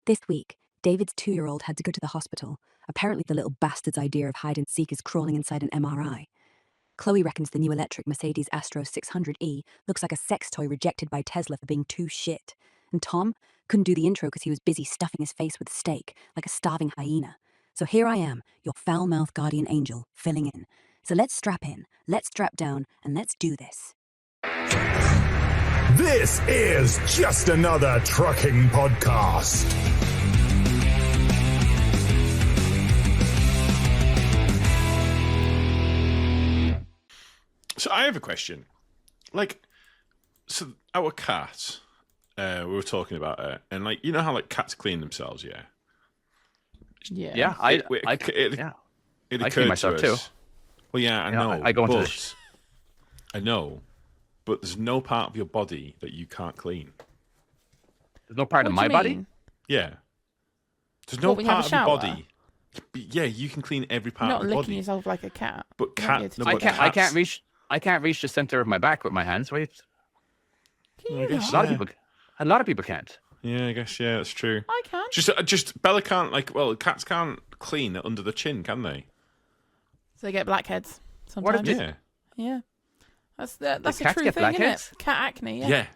This week, David's 2-year-old had to go to the hospital. Apparently the little bastard's idea of hide and seek is crawling inside an MRI. Chloe reckons the new electric Mercedes Astro 600E looks like a sex toy rejected by Tesla for being too shit. And Tom couldn't do the intro because he was busy stuffing his face with steak, like a starving hyena. So here I am, your foul-mouthed guardian angel, filling in. So let's strap in, let's strap down, and let's do this. This is just another trucking podcast. So I have a question. So our cat, we were talking about it, and you know how cats clean themselves, yeah? Yeah, It I clean myself too. Well, yeah, I know. I go into the... I know, but there's no part of your body that you can't clean. There's no part of my body? Yeah. There's no What, when you have part a of your shower? body. Yeah, you can clean every part You're of not your licking body. yourself like a cat. But cat, no, I but can't cats- I can't reach the center of my back with my hands. Wait. Can I you guess not? A lot of people can't. Yeah, I guess, yeah, that's true. I can. Just Bella can't, cats can't clean under the chin, can they? So they get blackheads What sometimes. is Yeah. Yeah. That's a cats true get thing, isn't blackheads? it? Cat acne, yeah. Yeah.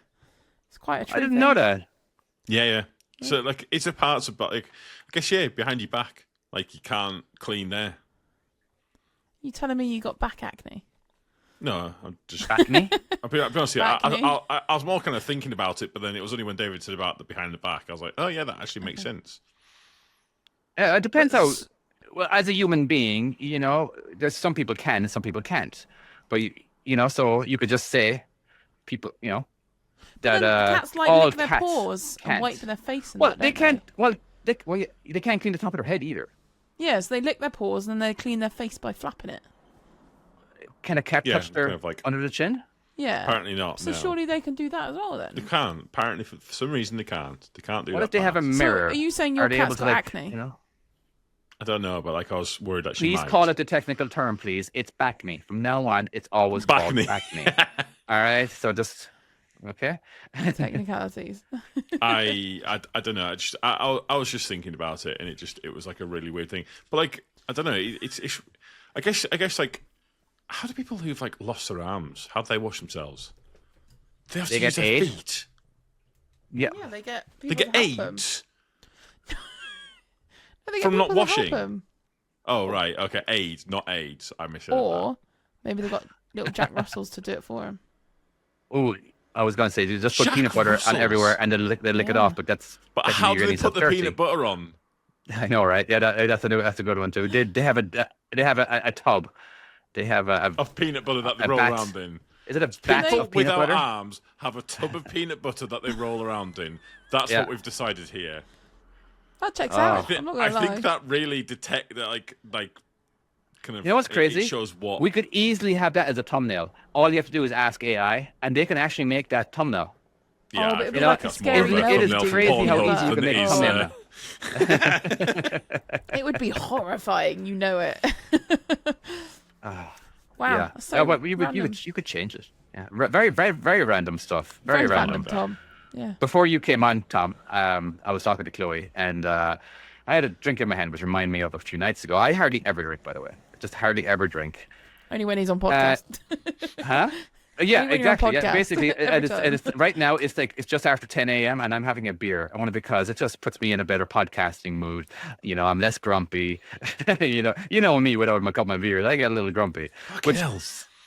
It's quite a true I didn't thing. know that. Yeah. So, it's a parts of, I guess, yeah, behind your back. You can't clean there. You telling me you got back acne? No, I'm just... Acne? I'll be honest with you, Acne? I was more kind of thinking about it, but then it was only when David said about the behind the back, I was like, oh, yeah, that actually makes sense. It depends how. Well, as a human being, there's some people can and some people can't. But so you could just say, people, But that then cats all lick their cats paws and can't. wipe their face. And Well, that, they don't can't. Well, they can't clean the top of their head either. Yes, they lick their paws and then they clean their face by flapping it. Can a cat Yeah, touch their kind of under the chin? Yeah. Apparently not, So no. surely they can do that as well They then. can't. Apparently, for some reason, they can't. They can't do What that. if they have a part. mirror? are you saying your Are they cat's able to, got acne? I don't know, but I was worried that she Please might. call it the technical term, please. It's backne. From now on, it's always Backne. called backne. All right, so just okay. Technicalities. I don't know. I was just thinking about it, and it was a really weird thing. But I don't know. It's I guess how do people who've lost their arms? How do they wash themselves? They have to They use get their AIDS? feet. Yeah, they get. They people get help 'em. AIDS No, they get from not people to help washing. 'em. Oh right, okay, AIDS, not AIDS. I misheard Or maybe they've got little Jack Russells to do it for them. Oh, I was going to say, you just put Jack peanut butter Russells. on everywhere and then lick it Yeah. off, but that's. that. But technically how do you're they getting put the yourself peanut butter on? I know, right? Yeah, that's a good one too. They have a tub. They have a Of peanut butter that they a roll bat. around in. Is it a People vat of peanut without butter? arms have a tub of peanut butter that they roll around in. That's Yeah. what we've decided here. That checks Oh. out. I'm not I gonna lie. think that really detect that kind of. You know what's crazy? It shows what We could easily have that as a thumbnail. All you have to do is ask AI, and they can actually make that thumbnail. Yeah, but I it'd be feel like a that's more scary of a It is thumbnail for crazy how Pornhub easy you than can make it a is, thumbnail now. It would be horrifying. You know it. Wow. Yeah. that's So Yeah, but random. you could change it. Yeah. Very, very, very random stuff. Very random. Tom. Yeah. Before you came on, Tom, I was talking to Chloe, and I had a drink in my hand, which reminded me of a few nights ago. I hardly ever drink, by the way. Just hardly ever drink. Only when he's on podcast. Huh? Yeah, Only when you're on exactly. Yeah, podcast. basically, Every time. right now it's just after 10 a.m. and I'm having a beer. I want to because it just puts me in a better podcasting mood. I'm less grumpy. you know me without my cup of beer. I get a little grumpy. Fucking hell.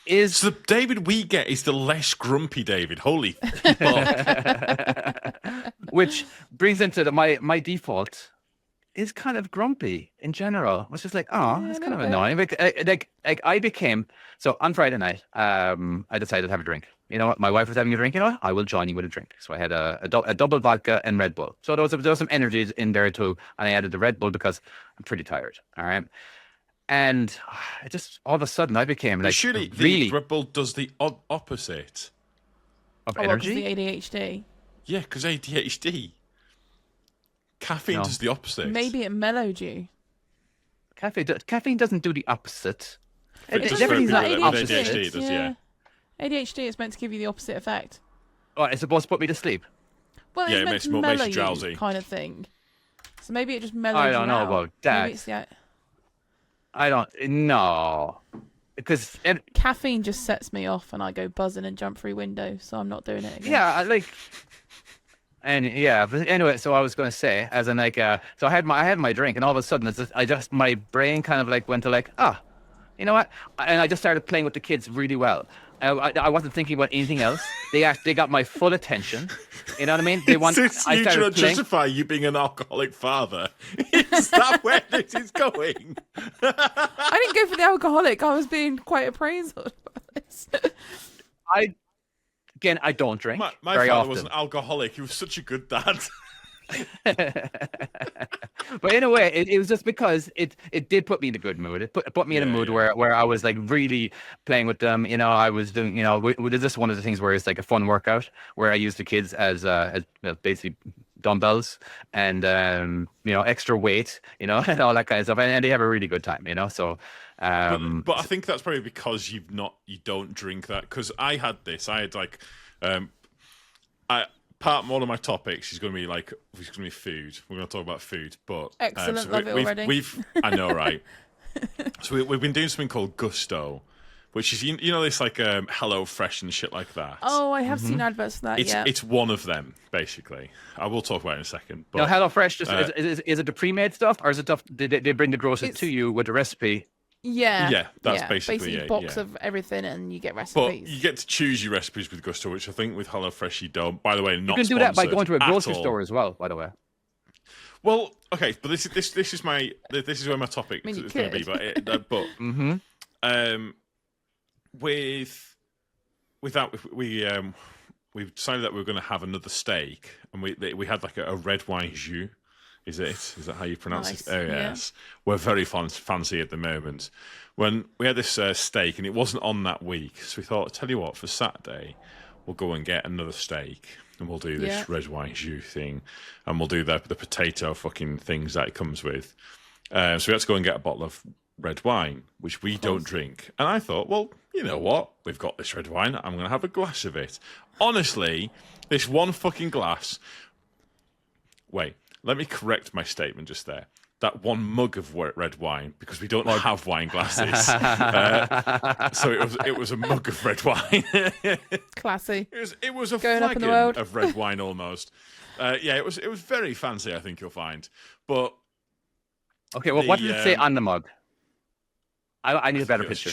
Is So the David we get is the less grumpy David. Holy fuck. which brings into my default is kind of grumpy in general. It's just it's kind of annoying. I became so on Friday night. I decided to have a drink. You know what? My wife was having a drink. You know what? I will join you with a drink. So I had a double vodka and Red Bull. So there was some energies in there too, and I added the Red Bull because I'm pretty tired. All right. And it just all of a sudden I became Surely really the Red Bull does the opposite. of Oh, well, 'cause energy. the ADHD. Yeah, because ADHD. Caffeine No. does the opposite. Maybe it mellowed you. Caffeine doesn't do the opposite. It does definitely for not people the that have opposite. ADHD, it does, yeah. ADHD is meant to give you the opposite effect. Oh, it's supposed to put me to sleep. Well, Yeah, it's it meant makes to you more- mellow makes you you, drowsy. kind of thing. So maybe it just mellows I you don't know out. about that. Maybe it's I don't know because caffeine just sets me off, and I go buzzing and jump through windows. So I'm not doing it again. yeah, but anyway, so I was going to say, as in like, so I had my drink, and all of a sudden, my brain kind of like went to like, you know what? And I just started playing with the kids really well. I wasn't thinking about anything else. They got my full attention. You know what I mean? They want. Is this I you started trying to playing. justify you being an alcoholic father? Is that where this is going? I didn't go for the alcoholic. I was being quite appraisal about this. I don't drink My very father often. was an alcoholic. He was such a good dad. But in a way, it was just because it did put me in a good mood. It put me in a mood where I was like really playing with them. You know, I was doing, this is one of the things where it's like a fun workout where I use the kids as basically dumbbells and extra weight, and all that kind of stuff, and they have a really good time, So, but I think that's probably because you don't drink that. Because I had like, one of my topics is going to be food. We're going to talk about food, but Excellent, love it already. I know, right? So we've been doing something called Gusto, which is this like Hello Fresh and shit like that. Oh, I have seen adverts for that. It's one of them basically. I will talk about it in a second. But HelloFresh is it the pre-made stuff, or is it stuff they bring the groceries to you with the recipe? Yeah, that's basically a box of everything, and you get recipes. But you get to choose your recipes with Gusto, which I think with HelloFresh you don't. By the way, not you can do that by going to a grocery all. store as well. By the way. Well, okay, but this is where my topic is going to be. With that we decided that we were going to have another steak, and we had like a red wine jus. Is that how you pronounce it? Oh, yes. Yeah. We're very fancy at the moment. When we had this steak, and it wasn't on that week, so we thought, tell you what, for Saturday, we'll go and get another steak, and we'll do this red wine jus thing, and we'll do the potato fucking things that it comes with. So we had to go and get a bottle of red wine, which we don't drink. And I thought, well, you know what? We've got this red wine. I'm going to have a glass of it. Honestly, this one fucking glass... Wait. Let me correct my statement just there. That one mug of red wine, because we don't have wine glasses. So it was a mug of red wine. Classy. It was a Going up in the flagon world. of red wine almost. It was very fancy, I think you'll find. But okay, well, what did it say on the mug? I need a better picture. I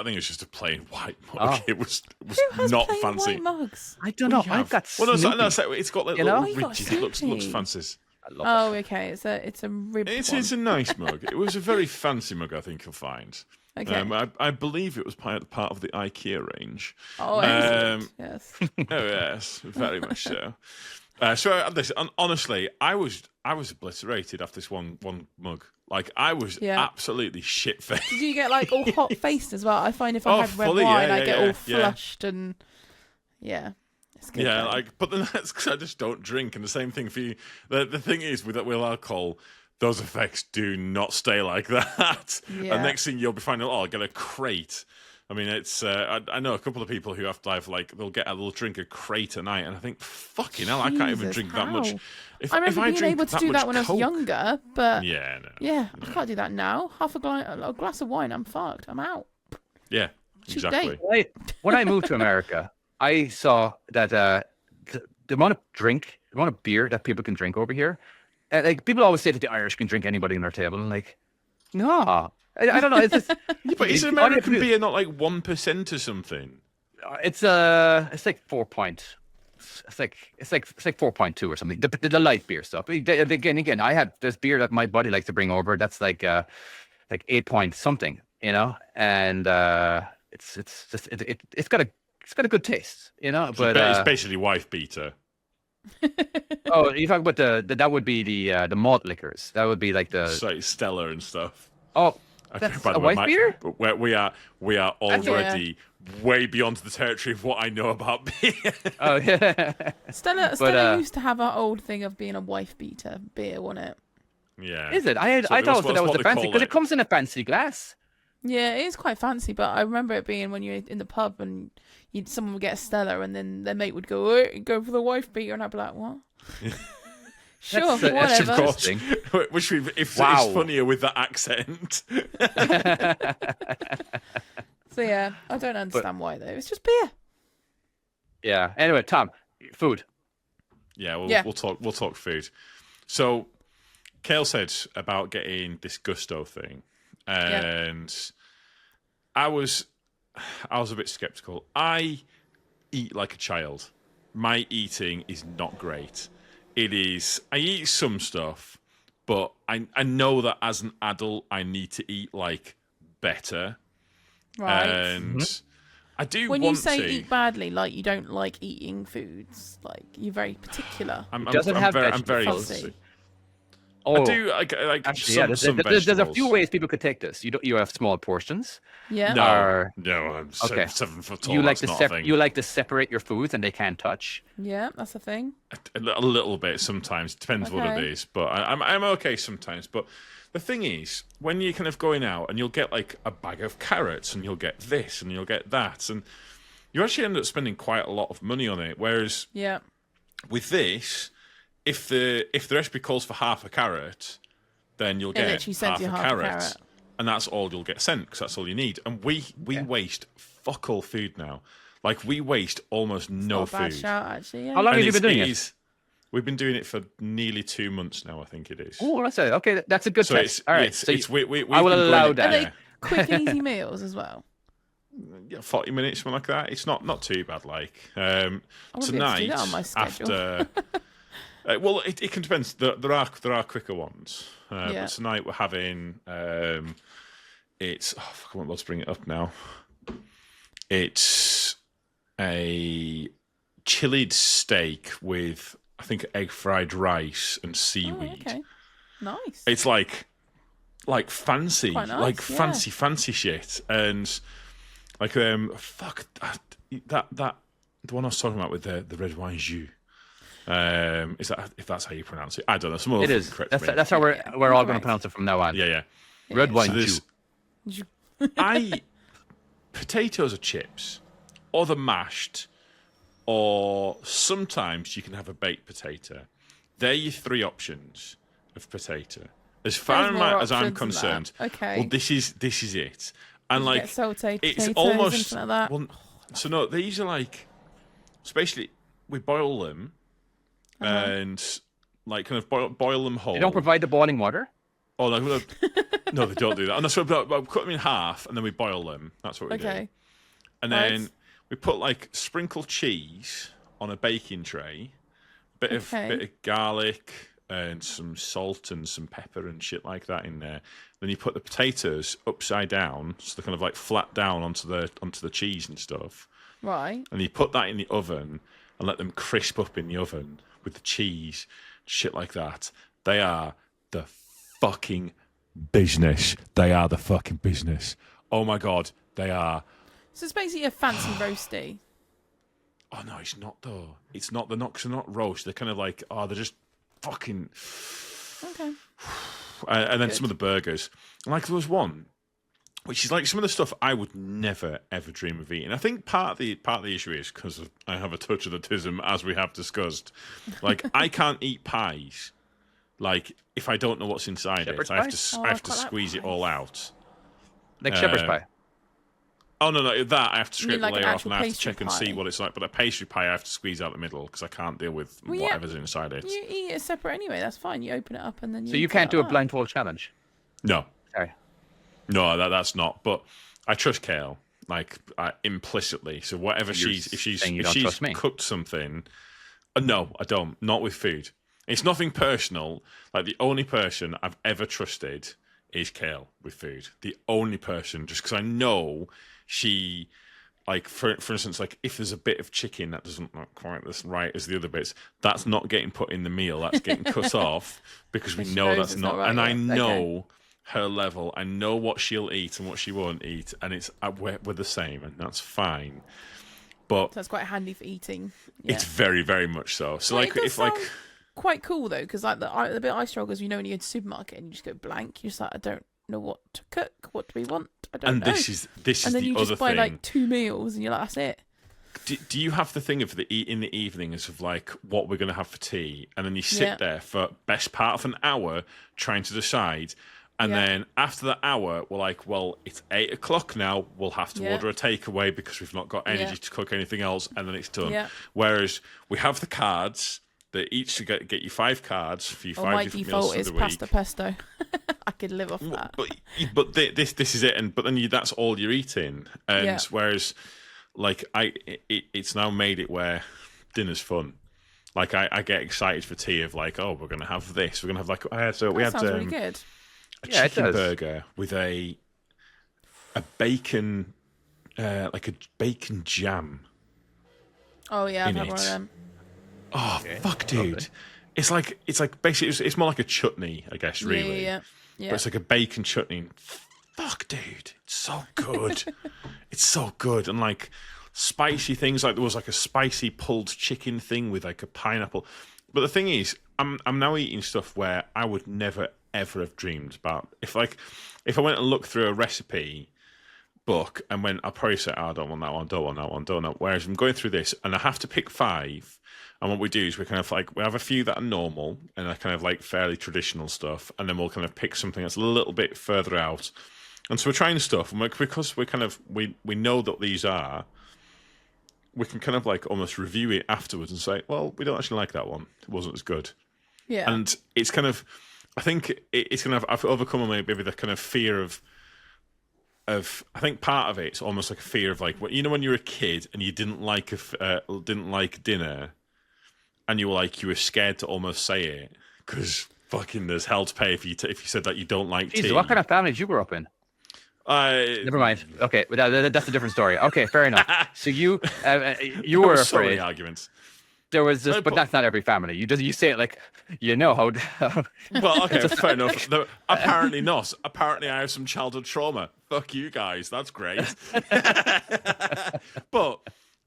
think it's just a plain white mug. It was Who has not plain fancy. White mugs? I don't know. I've got Snoopy. It's got like little ridges. It looks fancy. Oh, okay. It's a rib. It's a nice mug. It was a very fancy mug, I think you'll find. Okay. I believe it was part of the IKEA range. Oh, excellent. Yes. Oh yes, very much so. Listen, honestly, I was obliterated after this one mug. Like I was absolutely shit faced. Did you get like all hot faced as well? I find if I had red wine, I get all flushed and it's good. Yeah, but then that's because I just don't drink, and the same thing for you. The thing is with alcohol, those effects do not stay like that. Yeah. And next thing you'll be finding, I'll get a crate. I mean, it's I know a couple of people who have to have they'll drink a crate a night, and I think, fucking hell, I can't even drink that much. I remember being able to do that when I was younger, but I can't do that now. Half a glass of wine, I'm fucked. I'm out. Yeah, exactly. When I moved to America, I saw that the amount of beer that people can drink over here. Like people always say that the Irish can drink anybody in their table, and like, no. I don't know. It's just, but is American beer not like 1% or something? It's like 4 point. It's like 4.2 or something. The light beer stuff. Again, I had this beer that my buddy likes to bring over. That's like 8 point something, and it's got a good taste, But it's basically wife beater. Oh, you talk about that would be the malt liquors. That would be like the Stella and stuff. Oh. That's a wife beater? We are already way beyond the territory of what I know about beer. Oh yeah. Stella used to have our old thing of being a wife beater beer, wasn't it? Yeah. Is it? I thought that was the fancy because it comes in a fancy glass. Yeah, it is quite fancy, but I remember it being when you're in the pub and someone would get a Stella and then their mate would go for the wife beater, and I'd be like, what? Sure, that's whatever. Of course, which is funnier with that accent. So yeah, I don't understand why though. It's just beer. Yeah. Anyway, Tom, food. Yeah, we'll talk food. So, Kale said about getting this gusto thing, and I was a bit skeptical. I eat like a child. My eating is not great. It is. I eat some stuff, but I know that as an adult, I need to eat like better. Right. And I do. When want you say to. eat badly, like you don't like eating foods, like you're very particular. I'm fussy. very fussy. I do like actually, some there's a vegetables. few ways people could take this. You have small portions. Yeah. No, I'm 7 foot tall. You like that's not a thing. you like to separate your foods and they can't touch. Yeah, that's a thing. A little bit sometimes. Depends what it is, but I'm okay sometimes. But the thing is, when you're kind of going out and you'll get like a bag of carrots and you'll get this and you'll get that, and you actually end up spending quite a lot of money on it. Whereas with this, if the recipe calls for half a carrot, then you'll get half a carrot. And that's all you'll get sent because that's all you need. And we waste fuck all food now. Like we waste almost no food. Bad shout, actually. Yeah. How long have you been doing it? We've been doing it for nearly 2 months now. I think it is. Oh, that's it. Okay, that's a good test. All right, I will allow that. Are they quick and easy meals as well? Yeah, 40 minutes, something like that. It's not too bad. Like tonight on my after. Well, it can depend. There are quicker ones. But tonight we're having. It's let's bring it up now. It's a chilled steak with I think egg fried rice and seaweed. Oh, okay. Nice. It's like fancy, nice, like fancy shit, and like that the one I was talking about with the red wine jus. Is that if that's how you pronounce it? I don't know. Some it is. That's how we're all going to pronounce it from now on. Yeah. Red wine jus. Potatoes or chips, or the mashed, or sometimes you can have a baked potato. They're your 3 options of potato. As far as I'm concerned, okay. Well, this is it, and like it's almost. Like that. Well, so no, these are like. So basically, we boil them, and like kind of boil them whole. You don't provide the boiling water. Oh no, no, they don't do that. And so we cut them in half, and then we boil them. That's what we do. And then we put like sprinkled cheese on a baking tray, bit of garlic and some salt and some pepper and shit like that in there. Then you put the potatoes upside down, so they're kind of like flat down onto the cheese and stuff. Right. And you put that in the oven and let them crisp up in the oven with the cheese, shit like that. They are the fucking business. They are the fucking business. Oh my god, they are. So it's basically a fancy roasty. Oh no, it's not though. It's not. They're not roast. They're kind of like they're just fucking. Okay. And then some of the burgers. Like there was one, which is like some of the stuff I would never ever dream of eating. I think part of the issue is because I have a touch of autism, as we have discussed. Like I can't eat pies. Like if I don't know what's inside it, I have to squeeze it all out. Like shepherd's pie. Oh no, that I have to scrape like the layer off and I have to pastry check and pie? see what it's like. But a pastry pie, I have to squeeze out the middle because I can't deal with whatever's inside it. You eat it separate anyway. That's fine. You open it up and then you. So you can't do a blindfold challenge. No. Sorry. No, that's not. But I trust Kale implicitly. So whatever if she's cooked something, no, I don't. Not with food. It's nothing personal. Like the only person I've ever trusted is Kale with food. The only person, just because I know she, like for instance, like if there's a bit of chicken that doesn't look quite as right as the other bits, that's not getting put in the meal. That's getting cut off because we know that's not. Right, and I know her level. I know what she'll eat and what she won't eat, and it's we're the same, and that's fine. But so that's quite handy for eating. Yeah. It's very, very much so. So like if like. Quite cool though, because like the bit I struggle is when you go to the supermarket and you just go blank. You're just like, I don't know what to cook. What do we want? I don't know. And this is and then the you other just buy thing. like 2 meals and you're like, that's it. Do you have the thing of in the evenings of like what we're going to have for tea, and then you sit there for best part of an hour trying to decide, and then after that hour we're like, well, it's 8 o'clock now. We'll have to order a takeaway because we've not got energy to cook anything else, and then it's done. Yeah. Whereas we have the cards. That each get you 5 cards for you 5 different meals for the week. My default is pasta pesto. I could live off that. But this is it, but then that's all you're eating. And whereas, like it's now made it where dinner's fun. Like I get excited for tea of like, oh, we're gonna have this. We're gonna have like we had really good. A chicken burger with a bacon like a bacon jam. Oh yeah, I've had one of them. Oh fuck, dude! Lovely. It's like basically it's more like a chutney, I guess. Really, yeah. But it's like a bacon chutney. Fuck, dude! It's so good. It's so good, and like spicy things. Like there was like a spicy pulled chicken thing with like a pineapple. But the thing is, I'm now eating stuff where I would never ever have dreamed about. If I went and looked through a recipe book and went, I'll probably say, oh, I don't want that one, don't want that one, don't want that. Whereas I'm going through this and I have to pick 5. And what we do is we kind of like, we have a few that are normal and are kind of like fairly traditional stuff. And then we'll kind of pick something that's a little bit further out. And so we're trying stuff. And because we're kind of, we know that these are, we can kind of like almost review it afterwards and say, well, we don't actually like that one. It wasn't as good. Yeah. And it's kind of, I think it's kind of, I've overcome maybe the kind of fear of I think part of it's almost like a fear of like, you know, when you're a kid and you didn't like dinner, and you were scared to almost say it because fucking there's hell to pay if you said that you don't like tea. What kind of family did you grow up in? Never mind. Okay, but that's a different story. Okay, fair enough. So you were afraid. So many arguments. There was this, but that's not every family. You say it like you know how. Well, okay, fair enough. Apparently not. Apparently, I have some childhood trauma. Fuck you guys. That's great. But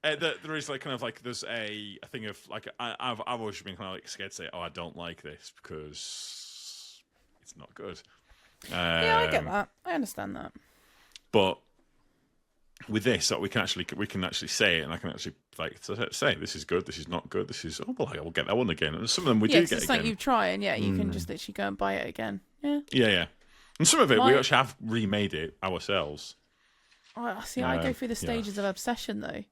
there is like kind of like there's a thing of like I've always been kind of like scared to say, oh, I don't like this because it's not good. Yeah, I get that. I understand that. But with this, that we can actually say it, and I can actually like say this is good, this is not good, this is I will get that one again, and some of them we do get it's again. Like you try, and you can just literally go and buy it again. Yeah. And some of it we actually have remade it ourselves. I go through the stages of obsession though.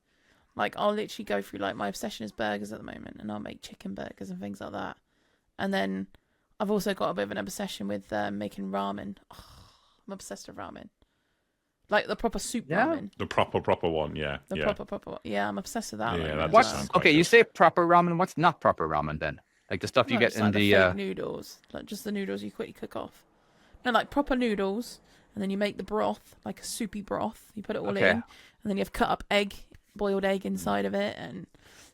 Like I'll literally go through like my obsession is burgers at the moment, and I'll make chicken burgers and things like that. And then I've also got a bit of an obsession with making ramen. Oh, I'm obsessed with ramen. Like the proper soup ramen. The proper one, yeah. Proper one. Yeah, I'm obsessed with that. Yeah, okay, you say proper ramen. What's not proper ramen then? Like the stuff you get in like the fake noodles, like just the noodles you quickly cook off. No, like proper noodles, and then you make the broth, like a soupy broth. You put it all in, and then you have cut up boiled egg inside of it, and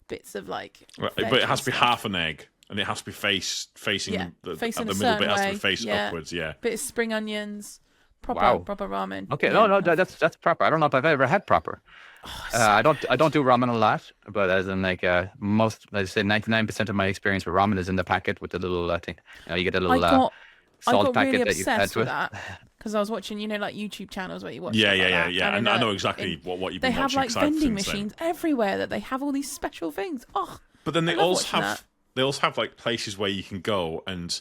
bits of like. Right, but it has to be half an egg. And it has to be facing the middle bit. Has to be facing upwards. Yeah. Bit of spring onions. Proper ramen. Okay, no, that's proper. I don't know if I've ever had proper. I don't do ramen a lot, but as in like most, let's say 99% of my experience with ramen is in the packet with the little thing. You get a little salt packet really that you add to it. That because I was watching, like YouTube channels where you watch. Yeah. And I know exactly what you've been watching. They have like vending machines everywhere that they have all these special things. Oh, but then they also have like places where you can go and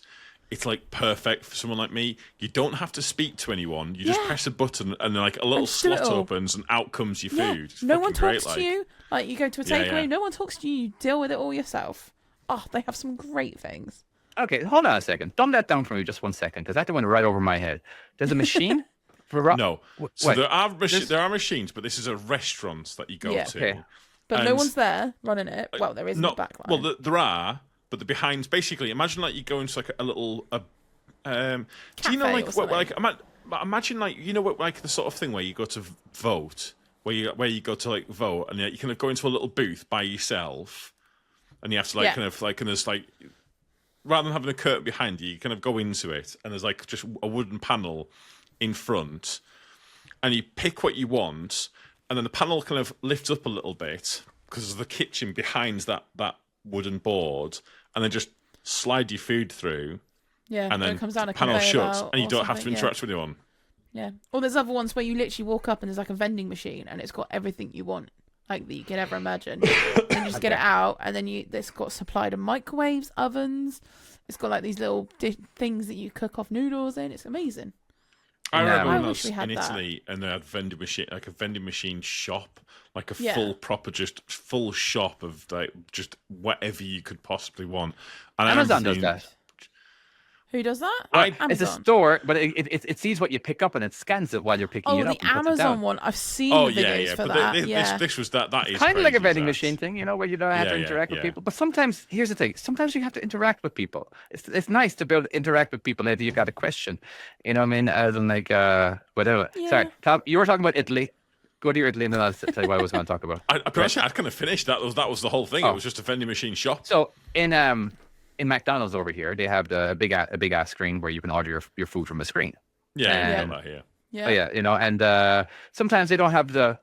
it's like perfect for someone like me. You don't have to speak to anyone. You just press a button and like a little slot opens and out comes your food. It's no one talks to you. Like you go to a takeaway, no one talks to you. You deal with it all yourself. Oh, they have some great things. Okay, hold on a second. Dumb that down for me just 1 second because that went right over my head. There's a machine for No. So there are machines, but this is a restaurant that you go to. Okay. But no one's there running it. Well, there is in the back line. Well, there are, but the behind. Basically, imagine like you go into like a little. Do you know like imagine like like the sort of thing where you go to vote, where you go to like vote, and you kind of go into a little booth by yourself, and you have to like kind of like and there's like rather than having a curtain behind you, you kind of go into it, and there's like just a wooden panel in front, and you pick what you want. And then the panel kind of lifts up a little bit because there's the kitchen behind that wooden board, and then just slide your food through. Yeah, and then it comes down a panel shuts, and you don't have to interact with anyone. Yeah. Or there's other ones where you literally walk up and there's like a vending machine, and it's got everything you want. like that you could ever imagine. And you just get it out, and then it's got supply to microwaves, ovens. It's got like these little things that you cook off noodles in. It's amazing. I remember when I wish was we had in that. Italy and they had a vending machine shop, like a Yeah. full shop of like just whatever you could possibly want. And Amazon does that. Who does that? It's a Amazon. store, but it sees what you pick up and it scans it while you're picking Oh, it up. the and puts it down. Amazon one. I've seen Oh the yeah, videos yeah. for But that. this was that is Kind of like a crazy, vending that. machine thing, you know, where you don't have to Yeah, interact with yeah. people. But sometimes, here's the thing: sometimes you have to interact with people. It's nice to be able to interact with people if you got a question. You know what I mean? As in like whatever. Yeah. Sorry, Tom, you were talking about Italy. Go to your Italy, and then I'll tell you what I was going to talk about. I'd kind of finished that. That was the whole thing. Oh. It was just a vending machine shop. So in McDonald's over here, they have a big ass screen where you can order your food from a screen. Yeah, And- that here. Yeah. Oh, yeah, you know, and sometimes they don't have the.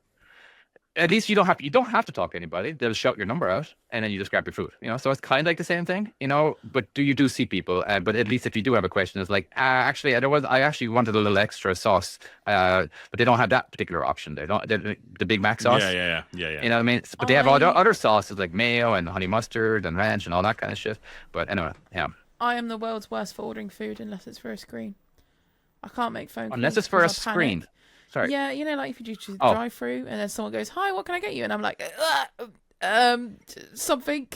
At least you don't have to talk to anybody. They'll shout your number out, and then you just grab your food. You know, so it's kind of like the same thing. You know, but you do see people? But at least if you do have a question, it's like actually, I actually wanted a little extra sauce, but they don't have that particular option. They don't the Big Mac sauce. Yeah. You know what I mean? But they have other sauces like mayo and honey mustard and ranch and all that kind of shit. But anyway, yeah. I am the world's worst for ordering food unless it's for a screen. I can't make phone calls. Unless it's for a 'cause I'll screen. panic. Sorry. Yeah, you know, like if you do to Oh. drive through and then someone goes, "Hi, what can I get you?" and I'm like, something,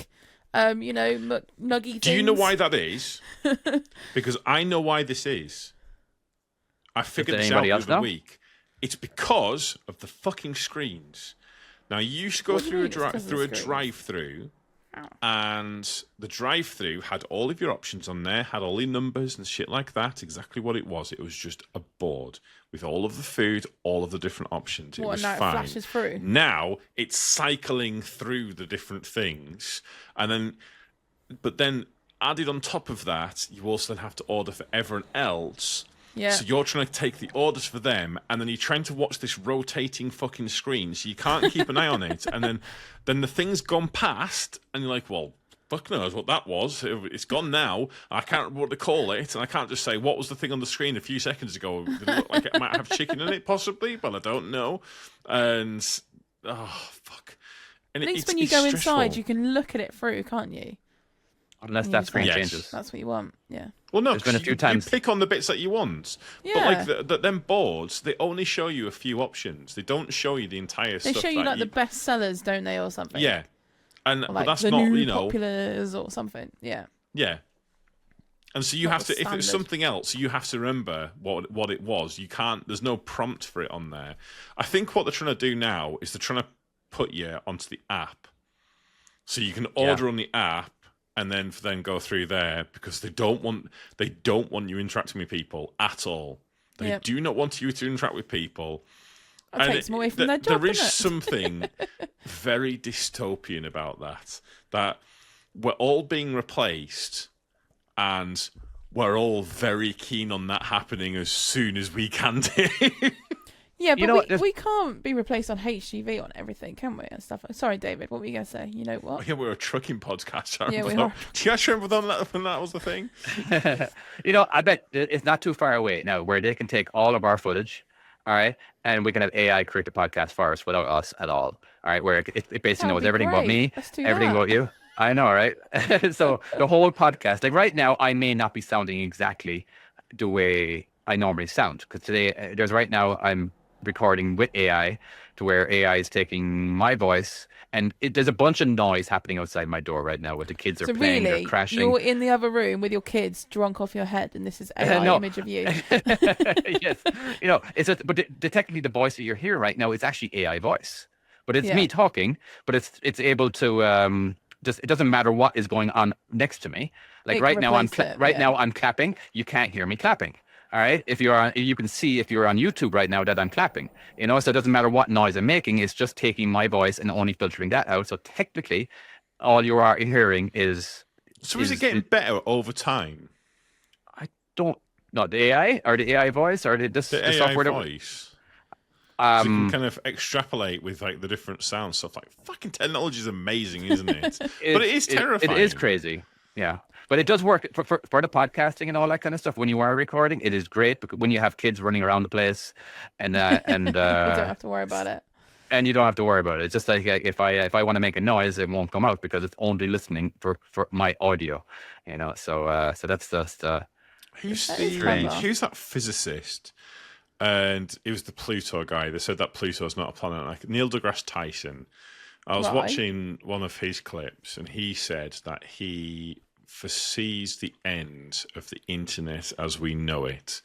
you know, nuggy things. Do you know why that is? Because I know why this is. I figured this out anybody the else other know? week. It's because of the fucking screens. Now you used to go What do you through mean it's 'cause of the a screens? drive-through, Ow. and the drive-through had all of your options on there, had all your numbers and shit like that. Exactly what it was. It was just a board with all of the food, all of the different options. It What, was and now it fine. flashes through? Now it's cycling through the different things, but then added on top of that, you also then have to order for everyone else. Yeah. So you're trying to take the orders for them, and then you're trying to watch this rotating fucking screen, so you can't keep an eye on it. And then the thing's gone past, and you're like, well, fuck knows what that was. It's gone now. I can't remember what to call it, and I can't just say, what was the thing on the screen a few seconds ago? Did it look like it might have chicken in it, possibly? But I don't know. And, oh, fuck. And At least it's when you go stressful. inside, you can look at it through, can't you? Unless And that you screen Yes. changes. That's what you want. Yeah. Well, no, There's been a 'cause few you times- pick on the bits that you want. Yeah. But like them boards, they only show you a few options. They don't show you the entire They stuff. show you that like the best sellers, don't they, or something? Yeah. And Or, but like that's the not, new you know, populars or something. Yeah. yeah. And so you Not have the to, if it's standard. something else, you have to remember what it was. You can't. There's no prompt for it on there. I think what they're trying to do now is they're trying to put you onto the app, so you can order on the app and then go through there, because they don't want you interacting with people at all. They Yep. do not want you to interact with people. That takes them away from their job, There is doesn't it? something very dystopian about that we're all being replaced, and we're all very keen on that happening as soon as we can do. Yeah, You know but what, we can't be replaced on HGV on everything, can we? And stuff. Sorry, David. What were you going to say? You know what? Yeah, we're a trucking podcast. I Yeah, remember we that. are. Do you guys remember when that was the thing? You know, I bet it's not too far away now where they can take all of our footage, all right, and we can have AI create the podcast for us without us at all, all right, where it basically That would knows be everything about great. me, Let's do everything that. about you. I know, right? So the whole podcast, like right now, I may not be sounding exactly the way I normally sound, because today, right now, I'm recording with AI to where AI is taking my voice, and there's a bunch of noise happening outside my door right now where the kids are So playing, really, they're crashing. you're in the other room with your kids drunk off your head, and this is AI No. image of you. Yes, you know, but technically the voice that you're hearing right now is actually AI voice, but it's Yeah. me talking, but it's able to just, it doesn't matter what is going on next to me. Like It right can now I'm replace it, right yeah. now I'm clapping. You can't hear me clapping. All right. You can see if you're on YouTube right now that I'm clapping. You know, so it doesn't matter what noise I'm making. It's just taking my voice and only filtering that out. So technically, all you are hearing is. So is it getting better over time? I don't know, the AI or the AI voice or the The AI software voice. So you can that. kind of extrapolate with like the different sound stuff. Like fucking technology is amazing, isn't it? But it is terrifying. It is crazy. Yeah. But it does work for the podcasting and all that kind of stuff. When you are recording, it is great because when you have kids running around the place, and We don't have to worry about it. and you don't have to worry about it. It's just like if I want to make a noise, it won't come out because it's only listening for my audio, you know. So that's just Who's clever. who's that physicist? And it was the Pluto guy. They said that Pluto's not a planet. Like Neil deGrasse Tyson. I was Right. watching one of his clips, and he said that he foresees the end of the internet as we know it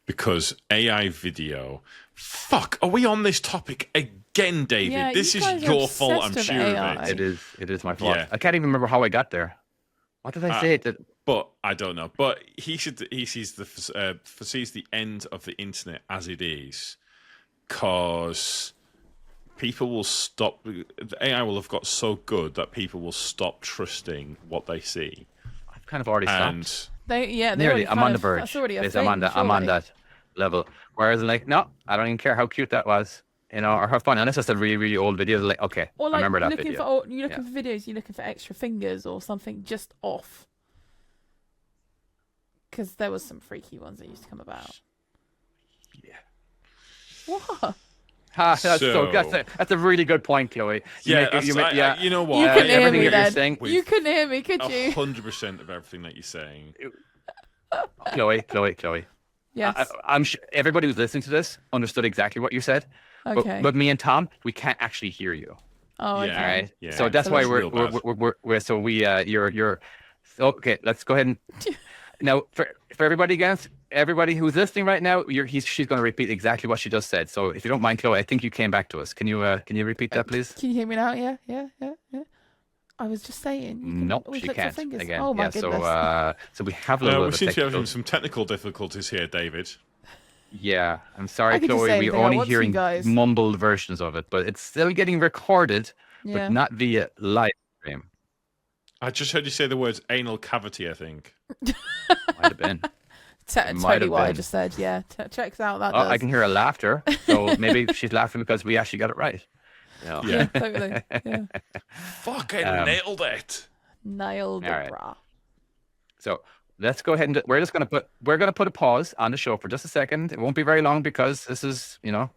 because AI video. Fuck, are we on this topic again, David? Yeah, this you is guys are your fault, I'm obsessed sure with of AI. it. it is my fault. Yeah. I can't even remember how I got there. What did I say? But I don't know. But he sees foresees the end of the internet as it is, because people will stop. The AI will have got so good that people will stop trusting what they see. I've kind of already And stopped. They Nearly, already I'm kind on the of- verge. That's already a Yes, thing, I'm on surely. that level. Whereas like, no, I don't even care how cute that was, you know, or how fun. And it's just a really, really old video. Like, okay, Or I like remember that looking video. for, you're looking for videos, you're looking for extra fingers or something just off. Because there was some freaky ones that used to come about. Yeah. What? That's a really good point, Chloe. you know what? You couldn't hear everything me that you're then. saying, You couldn't hear me, could you? 100% of everything that you're saying. Chloe. Yes. I'm sure everybody who's listening to this understood exactly what you said. Okay. But me and Tom, we can't actually hear you. Oh, okay. Yeah. All right. Yeah. So that's why Real bad. you're okay. Let's go ahead and now for everybody again, everybody who's listening right now, she's going to repeat exactly what she just said. So if you don't mind, Chloe, I think you came back to us. Can you repeat that, please? Can you hear me now? Yeah. I was just saying. You can Nope, always she look for can't. fingers. Again, Oh my yeah. goodness. So we have a little we bit seem of to be having technical. some technical difficulties here, David. Yeah, I'm I sorry, could just Chloe. say We're anything I only want to, hearing guys. mumbled versions of it, but it's still getting recorded, Yeah. but not via live stream. I just heard you say the words anal cavity, I think. Might have been. Tell might you have what I been. just said. Yeah. Checks out that Oh, does. I can hear her laughter. So maybe she's laughing because we actually got it right. Yeah. Yeah, totally. Yeah. Fucking nailed it. Nailed it, All right. brah. So let's go ahead and we're gonna put a pause on the show for just a second. It won't be very long because this is, you know.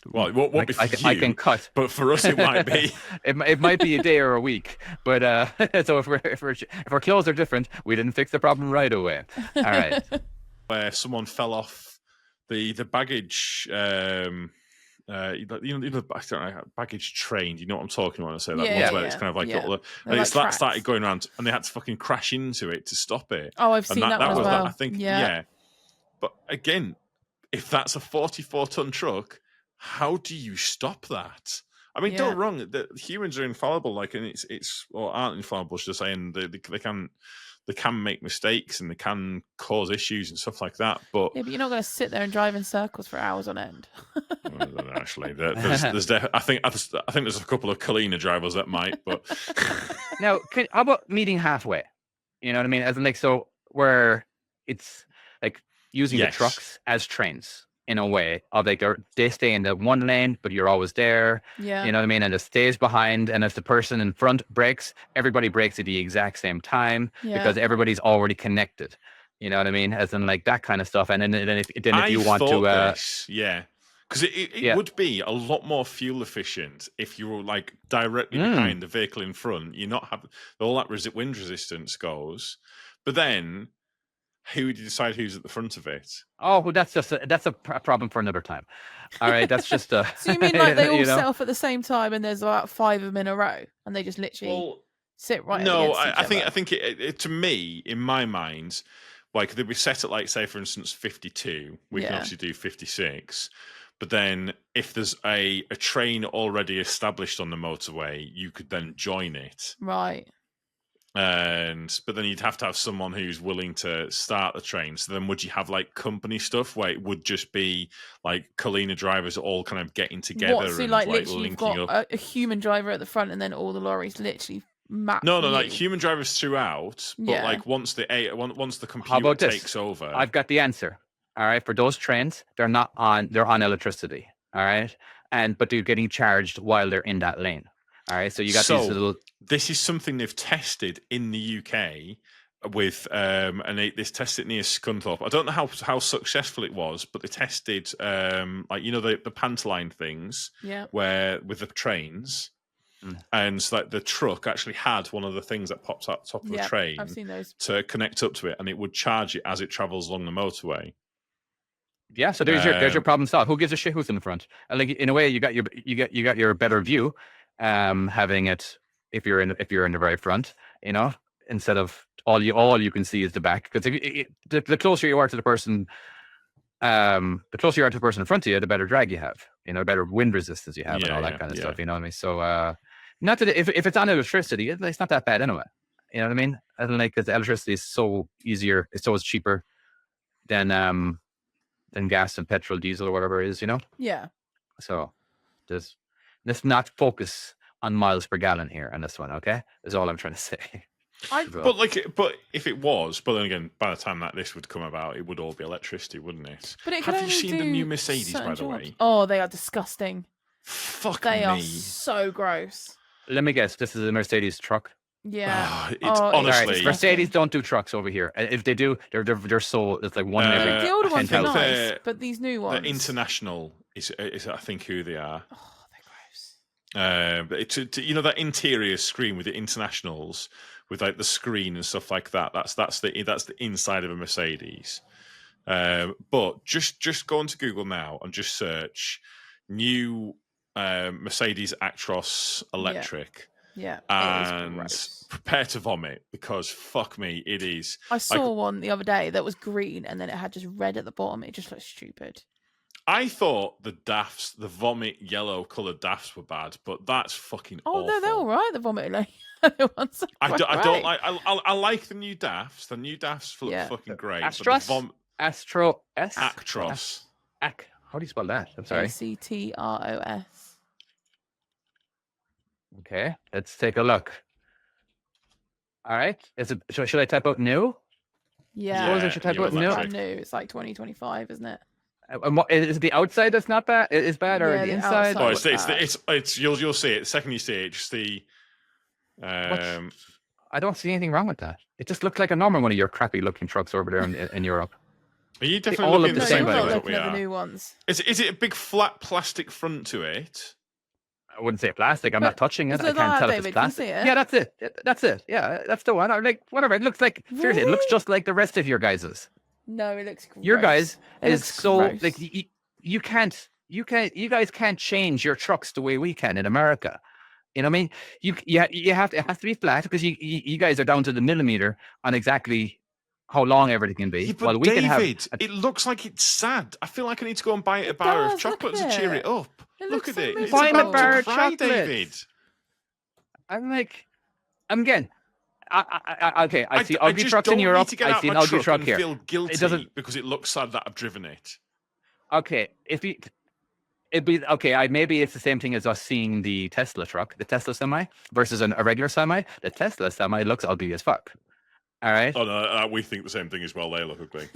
Well, it won't be for you. I can cut. But for us, it might be. It might be a day or a week, but so if our clothes are different, we didn't fix the problem right away. All right. Where someone fell off the baggage, baggage train. You know what I'm talking about when I say that? Yeah, Ones where yeah, it's kind of like yeah. little, They're and like it's tracks. started going around, and they had to fucking crash into it to stop it. Oh, I've And seen that one as was well. I think, Yeah. But again, if that's a 44-ton truck, how do you stop that? I mean, Yeah. don't wrong. The humans are infallible, like, and it's or aren't infallible. Should I say? And they can make mistakes and they can cause issues and stuff like that. But Yeah, but you're not going to sit there and drive in circles for hours on end. I don't know, actually, there's I think there's a couple of Kalina drivers that might, but Now, how about meeting halfway? You know what I mean? As in, like, so where it's like using the Yes. trucks as trains in a way of like they stay in the one lane, but you're always there. Yeah. You know what I mean? And it stays behind. And if the person in front brakes, everybody brakes at the exact same time Yeah. because everybody's already connected. You know what I mean? As in like that kind of stuff. And then if you want to, this, yeah. Because it Yeah. would be a lot more fuel efficient if you were like directly behind the vehicle in front. You're not having all that wind resistance goes, but then who do you decide who's at the front of it? oh, well, that's a problem for another time. All right, that's just a. So you mean like they all you know? set off at the same time and there's about 5 of them in a row and they just literally sit right no, against each I think other? I think it to me, in my mind, like they'd be set at like, say for instance 52. We can Yeah. obviously do 56. But then if there's a train already established on the motorway, you could then join it. Right. But then you'd have to have someone who's willing to start the train. So then would you have like company stuff where it would just be like Kalina drivers all kind of getting together What? So and like like literally you've linking got up? a human driver at the front and then all the lorries literally map No, you. like human drivers throughout, but Yeah. like once the How computer about this? takes over. I've got the answer. All right, for those trains, they're on electricity. All right, but they're getting charged while they're in that lane. All right, so you got these little. This is something they've tested in the UK, and this tested near Scunthorpe. I don't know how successful it was, but they tested like the Pantoline things, where with the trains. And like the truck actually had one of the things that pops up top of the train. I've seen those. To connect up to it, and it would charge it as it travels along the motorway. Yeah, so there's your problem solved. Who gives a shit who's in the front? And like in a way, you got your better view, having it if you're in the very front, instead of all you can see is the back. Because the closer you are to the person, in front of you, the better drag you have. Better wind resistance you have, and all that kind of stuff. You know what I mean? So. Not that if it's on electricity, it's not that bad anyway. You know what I mean? I don't like because electricity is so easier, it's so cheaper than gas and petrol, diesel, or whatever it is. Yeah. So let's not focus on miles per gallon here on this one. Okay, is all I'm trying to say. But if it was, but then again, by the time that this would come about, it would all be electricity, wouldn't it? But have you seen the new Mercedes, by the way? Oh, they are disgusting. Fuck they me. are so gross. Let me guess. This is a Mercedes truck. Yeah, honestly, Mercedes don't do trucks over here. If they do, they're so it's like one every. The older ones are 10,000. nice, but these new ones. The International is I think who they are. Oh, they're gross. But that interior screen with the Internationals, with like the screen and stuff like that. That's the inside of a Mercedes. But just go onto Google now and just search new Mercedes Actros electric. Yeah, and prepare to vomit because fuck me, it is. I saw one the other day that was green and then it had just red at the bottom. It just looked stupid. I thought the vomit yellow coloured DAFs were bad, but that's fucking awful. No, they're all right. The vomit ones. I don't like. I like the new DAFs. The new DAFs look fucking great. Astros. Actros. How do you spell that? I'm sorry. Actros. Okay, let's take a look. All right, should I type out new? Yeah, suppose I should type out new. New. It's like 2025, isn't it? Is it the outside that's not bad? Is bad, or the inside? Oh, it's you'll see it. The second you see it, just the. I don't see anything wrong with that. It just looks like a normal one of your crappy looking trucks over there in Europe. Are you definitely looking at the same way? Looking at the new ones. Is it a big flat plastic front to it? I wouldn't say plastic. I'm not touching it. I can't tell if it's plastic. Yeah, that's it. That's it. Yeah, that's the one. I'm like, whatever. It looks like seriously. It looks just like the rest of your guys's. No, it looks gross. Your guys is so gross. like you guys can't change your trucks the way we can in America. You know what I mean? You have to. It has to be flat because you guys are down to the millimeter on exactly how long everything can be. Yeah, but we David, can have it looks like it's sad. I feel like I need to go and buy a bar of chocolate to cheer it up. Look at it. Buy a bar of chocolate, David. I'm like, again. I see ugly trucks in Europe. I see an ugly truck here. I feel guilty because it looks sad that I've driven it. Okay, it'd be okay. Maybe it's the same thing as us seeing the Tesla truck, the Tesla semi versus a regular semi. The Tesla semi looks ugly as fuck. All right. Oh no, we think the same thing as well. They look ugly.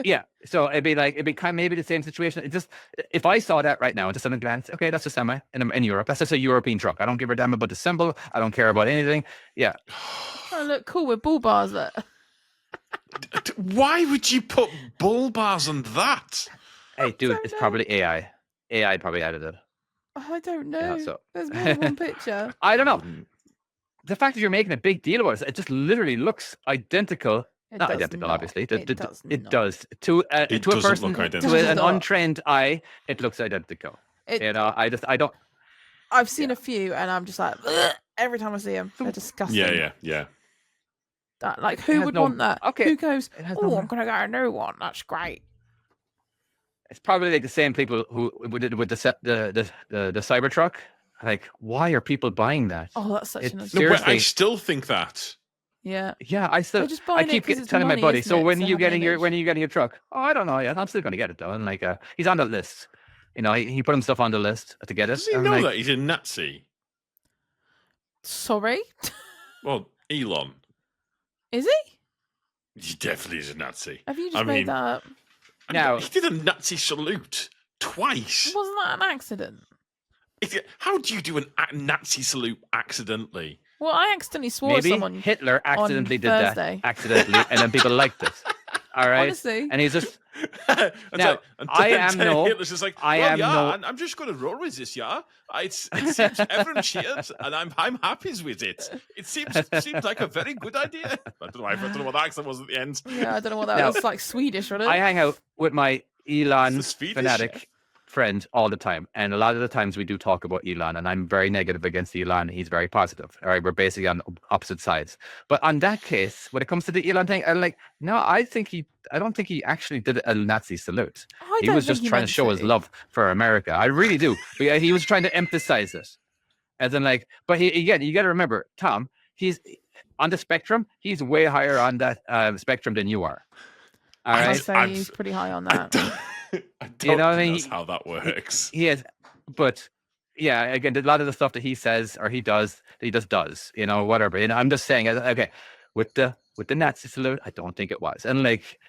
Yeah. So it'd be kind of maybe the same situation. It just if I saw that right now, just at a glance, okay, that's a semi in Europe. That's just a European truck. I don't give a damn about the symbol. I don't care about anything. Yeah. Oh, look cool with bull bars there. Why would you put bull bars on that? Hey, dude, it's probably AI. AI probably added it. I don't know. Yeah, so. There's more than one picture. I don't know. The fact that you're making a big deal about it just literally looks identical. Not identical, obviously. It does. To a person, to an untrained eye, it looks identical. I don't. I've seen a few, and I'm just like, ugh, every time I see them, they're disgusting. Yeah. That who would want that? Okay. Who goes? Oh, I'm gonna get a new one. That's great. It's probably like the same people who did with the Cybertruck. Like, why are people buying that? Oh, that's such an seriously. I still think that. Yeah. Yeah, I keep telling my buddy. So when are you getting your truck? Oh, I don't know yet. I'm still going to get it though. And he's on the list. You know, he put himself on the list to get it. Does he know that he's a Nazi? Sorry. Well, Elon. Is he? He definitely is a Nazi. Have you just made that up? Now he did a Nazi salute twice. Wasn't that an accident? How do you do a Nazi salute accidentally? Well, I accidentally swore at Maybe someone Hitler accidentally did Thursday. that. Accidentally. And then people liked it. All right. Honestly. And he's just. And Now, I am no. Hitler's just like, I well, am yeah, no. I'm just going to roll with this, yeah. It seems everyone cheered, and I'm happy with it. It seems like a very good idea. I don't know what the accent was at the end. Yeah, I don't know what that was, like Swedish, wasn't it? I hang out with my Elon It's the Swedish, fanatic friend all the time, and a lot of the times we do talk about Elon, and I'm very negative against Elon. He's very positive. All right, we're basically on opposite sides. But on that case, when it comes to the Elon thing, I'm like, no, I don't think he actually did a Nazi salute. He was just trying to show his love for America. I really do. But yeah, he was trying to emphasize it, as in like. But again, you got to remember, Tom. He's on the spectrum. He's way higher on that spectrum than you are. All right, I'd say he's pretty high on that. I don't know what I think mean? that's how that works. He is, but yeah, again, a lot of the stuff that he says or he does, you know, whatever. And I'm just saying, okay, with the Nazi salute, I don't think it was. And like,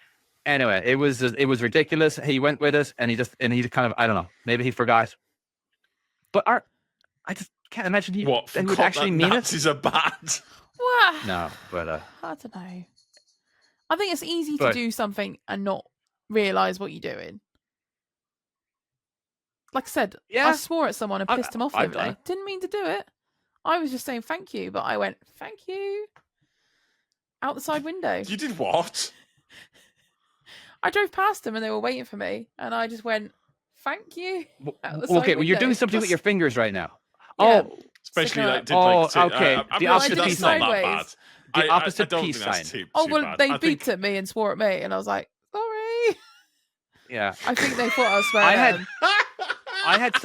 anyway, it was ridiculous. He went with it, and he kind of, I don't know, maybe he forgot. But I just can't imagine he would actually mean Nazis are bad. What? No, but I don't know. I think it's easy to do something and not realize what you're doing. Like I said, yeah, I swore at someone and pissed him off the I've other done day. Didn't mean to do it. I was just saying thank you, but I went, thank you. Out the side window. You did what? I drove past them and they were waiting for me. And I just went, thank you. Okay, well, you're doing something with your fingers right now. Yeah. Oh, Especially like, okay. The opposite peace not sign. that bad. The opposite I don't peace think that's sign. too well, bad. they I beeped think- at me and swore at me. And I was like, sorry. Yeah. I think they thought I was swearing at them. I had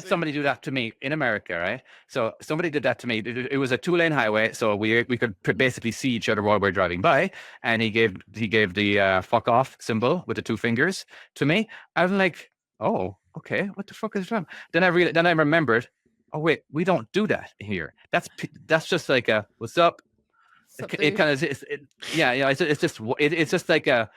somebody do that to me in America, right? So somebody did that to me. It was a 2-lane highway, so we could basically see each other while we're driving by. And he gave the fuck off symbol with the 2 fingers to me. I was like, oh, okay, what the fuck is wrong? Then I remembered. Oh wait, we don't do that here. That's just like a what's up. It kind of yeah. It's just like a.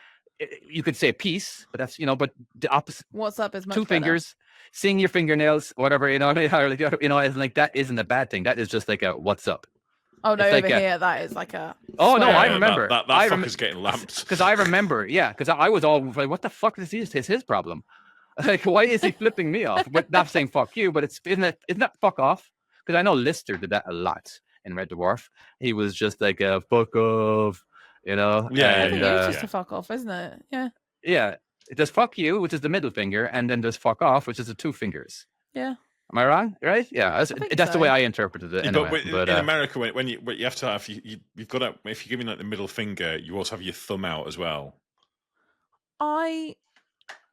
You could say peace, but that's but the opposite. What's up is much 2 better. fingers, seeing your fingernails, whatever it's like that isn't a bad thing. That is just like a what's up. Oh no, it's over like here that is like a. Oh no, swear. I remember. That fucker's getting lamped. Because I remember, yeah, because I was all like, what the fuck is his problem? Like, why is he flipping me off? But not saying fuck you, but isn't that fuck off? Because I know Lister did that a lot in Red Dwarf. He was just like a fuck off, Yeah, I think it was yeah. just a fuck off, isn't it? Yeah. Yeah, there's fuck you, which is the middle finger, and then there's fuck off, which is the 2 fingers. Yeah. Am I wrong? Right? Yeah, that's the way I interpreted it. Anyway. But in America, when you have to have you've got to, if you're giving like the middle finger, you also have your thumb out as well.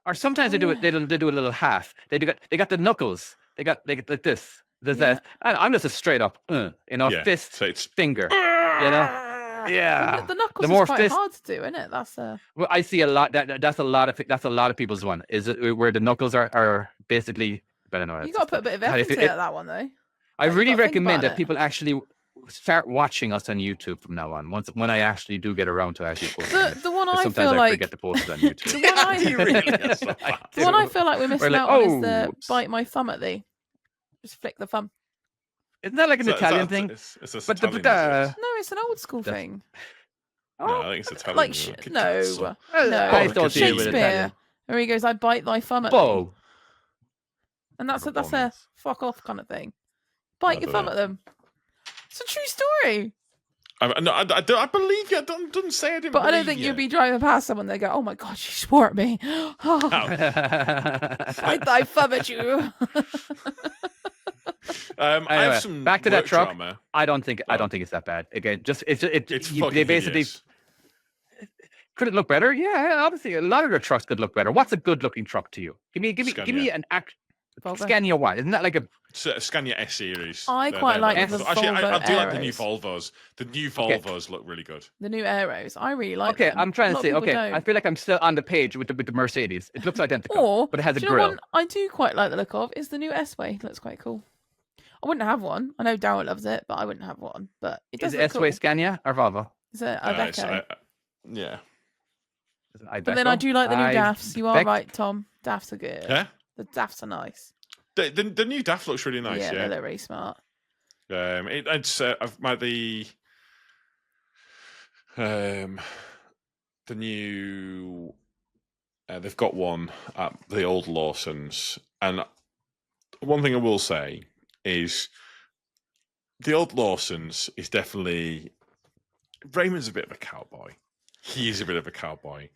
Or sometimes they do it. They do a little half. They got the knuckles. They got like this. There's that. I'm just a straight up, fist, So it's finger. Yeah. The knuckles The more is quite fist- hard to do, isn't it? That's a. Well, I see a lot. That's a lot of people's one. Is it where the knuckles are basically? I don't know. You got to put a bit of effort into that one though. I Like, you really gotta think recommend about that it. people actually start watching us on YouTube from now on. When I actually do get around to actually posting it. The one 'Cause I sometimes feel I like forget to post it on YouTube. the one I You really are so bad. the one I feel like we're missing like, out on is the whoops. bite my thumb at thee. Just flick the thumb. Isn't that like an Italian thing? It's But Italian, the No, it's an old school That's- thing. no, I think it's Italian. Like isn't it? no, So- no. I don't deal with Shakespeare, Italian. where he goes, "I bite thy thumb at thee," Whoa. and that's a Performance. fuck off kind of thing. Bite I your don't thumb know. at them. It's a true story. I believe you. I don't say I didn't. But I don't believe think you. you'd be driving past someone. They go, "Oh my god, she swore at me." Bite thy thumb at you. I Anyway, have some back to that work truck. drama. I don't think it's that bad. Again, just It's they basically hideous. could it look better? Yeah, obviously a lot of the trucks could look better. What's a good looking truck to you? Give me Scania. an Volvo. Scania one. Isn't that like a Scania S series. I quite like the Actually, I Volvo do like the new Aeros. Volvos. The new Volvos look really good. The new Aeros. I really like okay? them. I'm trying A to lot say of people okay. I don't. feel like I'm still on the page with the Mercedes. It looks identical, Or, but it has a do you know grill. one I do quite like the look of is the new S-Way. It looks quite cool. I wouldn't have one. I know Darryl loves it, but I wouldn't have one. But it does Is look S-Way cool. Scania or Volvo? It's a It's, Iveco. yeah. Is it But then I Iveco? do like the new DAFs. You are Iveco? right, Tom. DAFs are good. Yeah. The DAFs are nice. The new DAF looks really nice. They Yeah. look really smart. I've my the new. They've got one at the old Lawson's, and one thing I will say is the old Lawson's is definitely Raymond's a bit of a cowboy. He is a bit of a cowboy,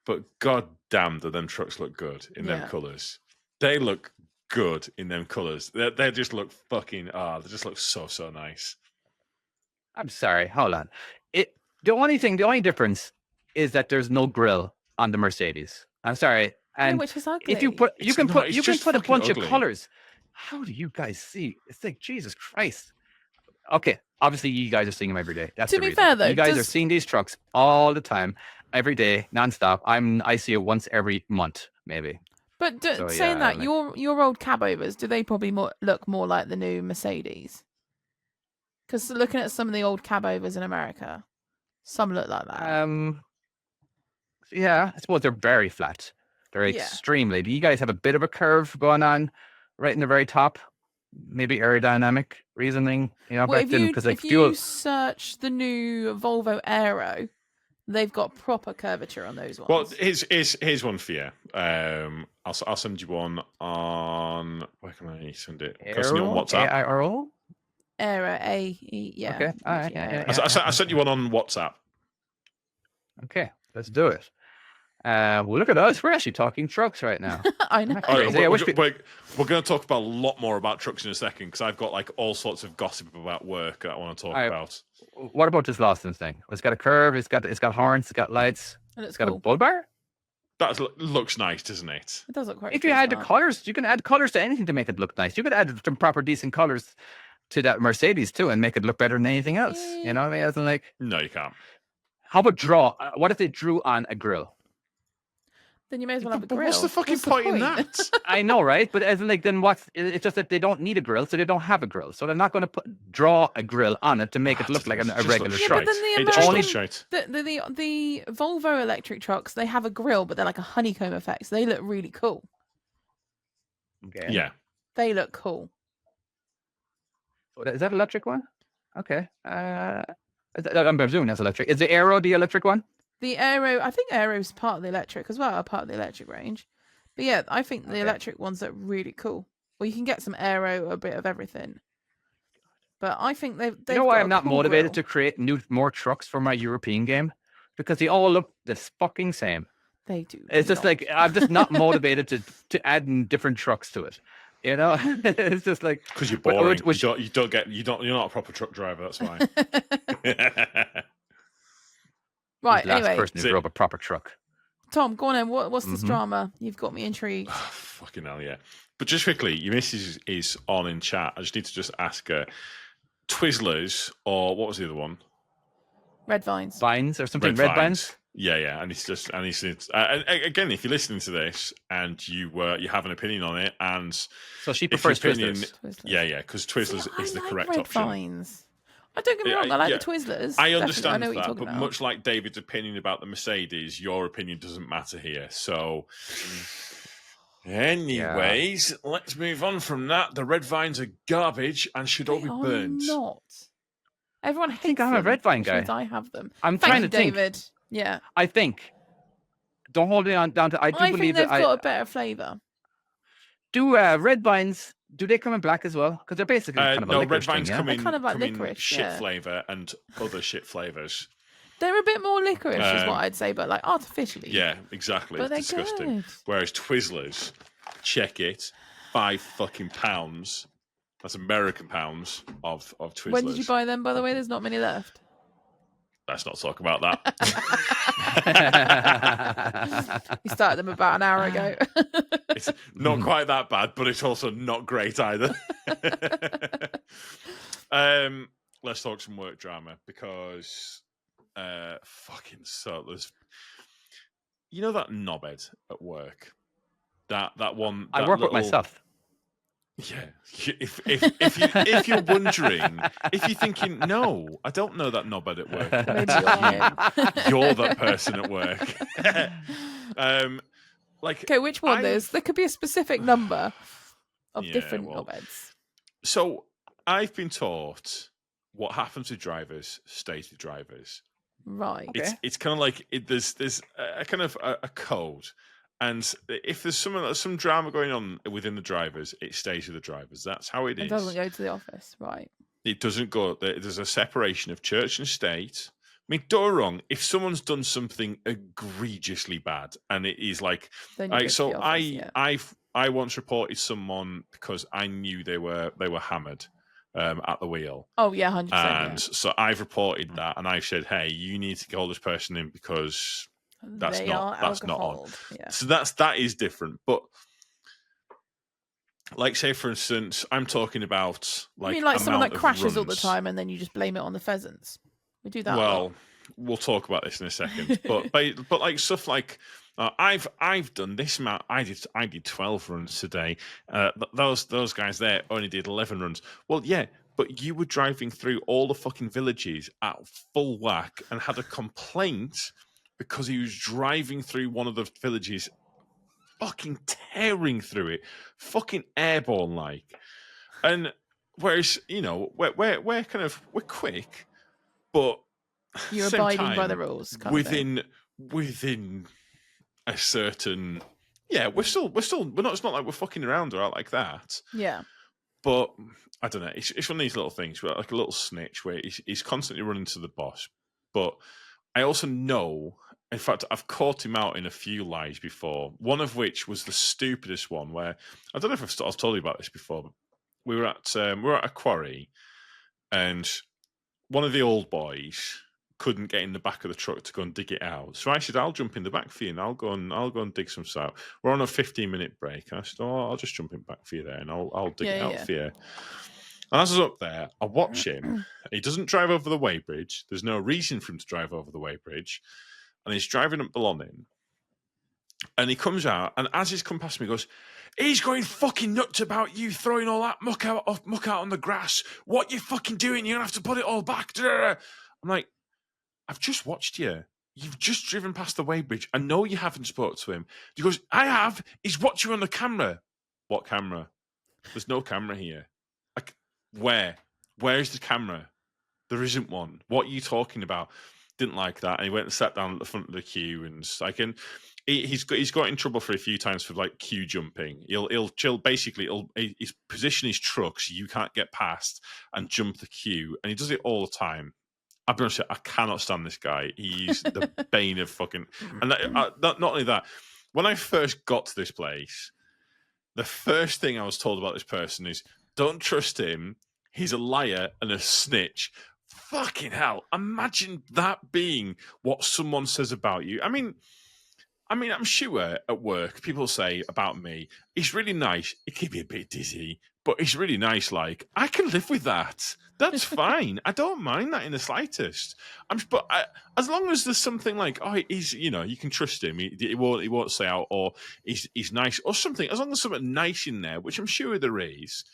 but god damn, do them trucks look good in them colours. They look good in them colours. They just look fucking they just look so nice. I'm sorry, hold on. The only difference is that there's no grill on the Mercedes. I'm sorry. And which is ugly. if you put you can put a bunch ugly. of colors. How do you guys see? It's like Jesus Christ. Okay, obviously you guys are seeing them every day. That's to the be reason. fair though, you guys are seeing these trucks all the time, every day, nonstop. I see it once every month, maybe. But saying that, your old cab overs, do they probably look more like the new Mercedes? Because looking at some of the old cab overs in America, some look like that. Yeah, I suppose they're very flat. They're extremely. Do you guys have a bit of a curve going on right in the very top? Maybe aerodynamic reasoning, Well, back then, because like if you search the new Volvo Aero, they've got proper curvature on those ones. Well, here's one for you. I'll send you one on. Where can I send it? Can I send you on WhatsApp? AIRO? Aero, yeah. Okay, all right. Yeah. I sent you one on WhatsApp. Okay, let's do it. Well, look at us. We're actually talking trucks right now. I know. We're going to talk about a lot more about trucks in a second because I've got like all sorts of gossip about work that I want to talk about. What about this Lawson's thing? It's got a curve. It's got horns. It's got lights. And it's got a bull bar. That looks nice, doesn't it? It does look quite. If you add the colors, you can add colors to anything to make it look nice. You could add some proper decent colors to that Mercedes too and make it look better than anything else. You know what I mean? As in, like, no, you can't. How about draw? What if they drew on a grill? Then you may as well have a grill. What's the fucking point in that? I know, right? But as in, like, then what's? It's just that they don't need a grill, so they don't have a grill. So they're not going to draw a grill on it to make it look like a regular truck. But then the Volvo electric trucks, they have a grill, but they're like a honeycomb effect. So they look really cool. Okay. Yeah. They look cool. Is that electric one? Okay. I'm presuming that's electric. Is the Aero the electric one? The Aero, I think Aero's part of the electric as well, part of the electric range. But yeah, I think the electric ones look really cool. Well, you can get some Aero, a bit of everything. But I think they've you know why I'm not cool motivated grill. to create more trucks for my European game? Because they all look the fucking same. They do. It's just like I'm just not motivated to add different trucks to it. You know, it's just like because you're boring. You're not a proper truck driver. That's why. Right. Last anyway, person who drove a proper truck. Tom, go on then. What's this drama? You've got me intrigued. Oh, fucking hell, yeah. But just quickly, your missus is on in chat. I just need to just ask her, Twizzlers or what was the other one? Red Vines. Vines or something. Red Vines. Yeah, and again, if you're listening to this and you have an opinion on it, and so she prefers Twizzlers. Yeah, because Twizzlers is the correct Red option. Vines. I don't get me wrong, I like the Twizzlers. I understand that, but about. much like David's opinion about the Mercedes, your opinion doesn't matter here. So, anyways, let's move on from that. The Red Vines are garbage and should all be burned. Not. Everyone hates I think I'm a Red Vine guy. I have them. I'm trying to think. David. Yeah. I think. Don't hold it on down to. I believe think they've got a better flavour. Do Red Vines? Do they come in black as well? Because they're basically kind of a Red Vines come in kind of like licorice, shit flavour and other shit flavours. They're a bit more licorice, is what I'd say, but like artificially. Yeah, exactly. But it's disgusting. Good. Whereas Twizzlers, check it, £5 That's American pounds of Twizzlers. When did you buy them, by the way? There's not many left. Let's not talk about that. You started them about an hour ago. It's not quite that bad, but it's also not great either. Let's talk some work drama because there's that knobhead at work. That one. I work with myself. Yeah, if you're wondering, if you're thinking, no, I don't know that knobhead at work. Maybe You're that person at work. Okay, which one? There could be a specific number of different knobheads. So I've been taught what happens with drivers stays with drivers. Right. Okay. It's kind of like there's a kind of a code, and if there's some drama going on within the drivers, it stays with the drivers. That's how it It is. doesn't go to the office, right? It doesn't go. There's a separation of church and state. I mean, don't get me wrong. If someone's done something egregiously bad, and it is like, Then you go to the office, yeah. I once reported someone because I knew they were hammered at the wheel. Oh yeah, 100%. And so I've reported that, and I've said, "Hey, you need to call this person in because that's They not are not on." alcoholed, yeah. So that is different. But like, say for instance, I'm talking about You like mean like someone that amount of crashes all the runs. time and then you just blame it on the pheasants? We do that. a lot. Well, we'll talk about this in a second. but like stuff like I've done this amount. I did 12 runs today. Those guys there only did 11 runs. Well, yeah, but you were driving through all the fucking villages at full whack and had a complaint because he was driving through one of the villages, fucking tearing through it, fucking airborne like. And whereas we're quick, but You're same abiding by the time, rules. Kind of thing. within a certain, we're not. It's not like we're fucking around or out like that. Yeah. But I don't know. It's one of these little things where, like a little snitch, where he's constantly running to the boss. But I also know, in fact, I've caught him out in a few lies before. One of which was the stupidest one, where I don't know if I've told you about this before. But we were at a quarry, and one of the old boys couldn't get in the back of the truck to go and dig it out. So I said, "I'll jump in the back for you, and I'll go and dig some stuff." We're on a 15-minute break, and I said, "Oh, I'll just jump in back for you there, and I'll dig it out for you." And as I was up there, I watch him. He doesn't drive over the weighbridge. There's no reason for him to drive over the weighbridge, and he's driving up the Lonnin. And he comes out, and as he's come past me, he goes, "He's going fucking nuts about you throwing all that muck out on the grass. What you fucking doing? You're gonna have to put it all back." I'm like, "I've just watched you. You've just driven past the weighbridge. I know you haven't spoke to him." He goes, "I have. He's watching on the camera." "What camera? There's no camera here." Like, where? Where's the camera? There isn't one. What are you talking about? Didn't like that. And he went and sat down at the front of the queue, and he's got in trouble for a few times for like queue jumping. He'll chill. Basically, he's position his truck so you can't get past and jump the queue, and he does it all the time. I'll be honest, I cannot stand this guy. He's the bane of fucking. And not only that, when I first got to this place, the first thing I was told about this person is, "Don't trust him. He's a liar and a snitch." Fucking hell! Imagine that being what someone says about you. I mean, I'm sure at work people say about me, "He's really nice. He can be a bit dizzy, but he's really nice." Like, I can live with that. That's fine. I don't mind that in the slightest. As long as there's something like, "Oh, he's, you can trust him. He won't say out," or he's nice or something. As long as something nice in there, which I'm sure there is.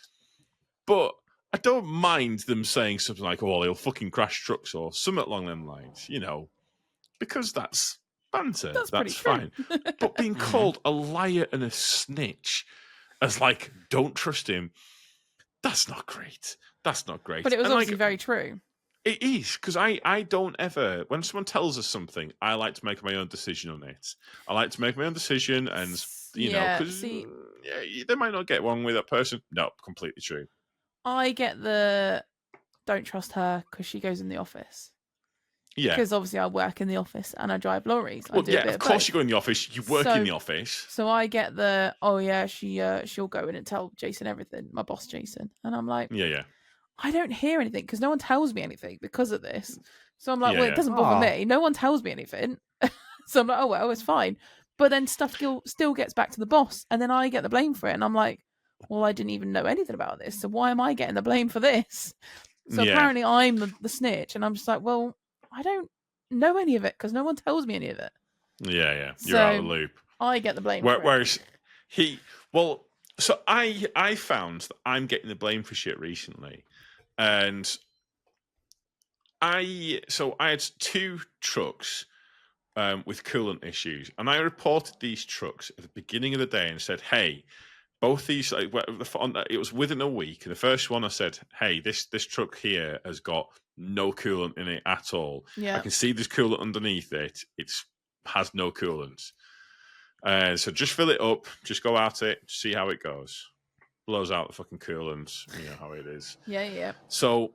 But I don't mind them saying something like, "Oh, he'll fucking crash trucks," or something along them lines. Because that's banter. That's fine. But being called a liar and a snitch as like, "Don't trust him," that's not great. That's not great. But it was and obviously very true. It is, because I don't ever, when someone tells us something, I like to make my own decision on it. I like to make my own decision, and because they might not get one with that person. No, completely true. I get the don't trust her because she goes in the office. Yeah. Because obviously I work in the office and I drive lorries. Well, of course you go in the office. You work in the office. So I get the, "Oh yeah, she'll go in and tell Jason everything," my boss Jason, and I'm like, yeah. I don't hear anything because no one tells me anything because of this. So I'm like, Yeah, well, it doesn't bother me. No one tells me anything. So I'm like, oh well, it's fine. But then stuff still gets back to the boss, and then I get the blame for it, and I'm like, well, I didn't even know anything about this, so why am I getting the blame for this? So apparently I'm the snitch, and I'm just like, well, I don't know any of it because no one tells me any of it. Yeah. You're out of the loop. I get the blame. Whereas so I found that I'm getting the blame for shit recently, and I had 2 trucks with coolant issues, and I reported these trucks at the beginning of the day and said, "Hey, both these, like, it was within a week. And the first one I said, hey, this truck here has got no coolant in it at all. Yeah. I can see there's coolant underneath it. It has no coolant. So just fill it up, just go at it, see how it goes. Blows out the fucking coolant, you know how it is. Yeah. So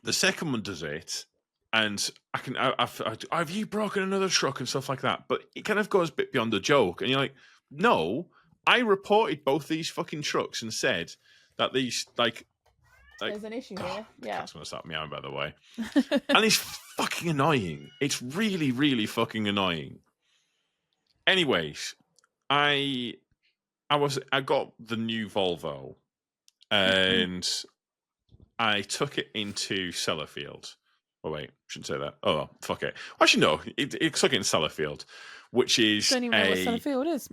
the second one does it, and have you broken another truck and stuff like that? But it kind of goes a bit beyond the joke, and you're like, no, I reported both these fucking trucks and said that these There's an issue here. Yeah. That's gonna start meowing, by the way. And it's fucking annoying. It's really, really fucking annoying. Anyways, I got the new Volvo, and I took it into Sellafield. Oh wait, shouldn't say that. Oh well, fuck it. Actually, no, it took it in Sellafield, which is Don't even know what Sellafield is.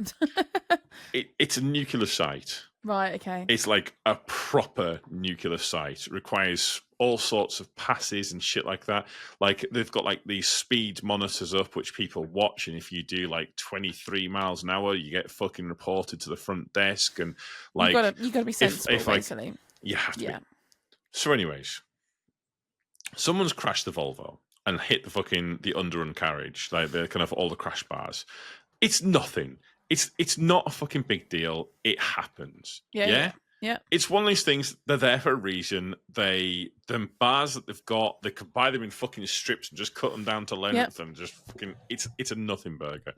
It's a nuclear site. Right. Okay. It's like a proper nuclear site. It requires all sorts of passes and shit like that. Like they've got like these speed monitors up, which people watch, and if you do like 23 miles an hour, you get fucking reported to the front desk. And like you gotta be sensible, basically. You have to. Be. So, anyways, someone's crashed the Volvo and hit the underrun carriage, like the kind of all the crash bars. It's nothing. It's not a fucking big deal. It happens. Yeah. It's one of these things. They're there for a reason. The bars that they've got, they could buy them in fucking strips and just cut them down to length and just fucking. It's a nothing burger.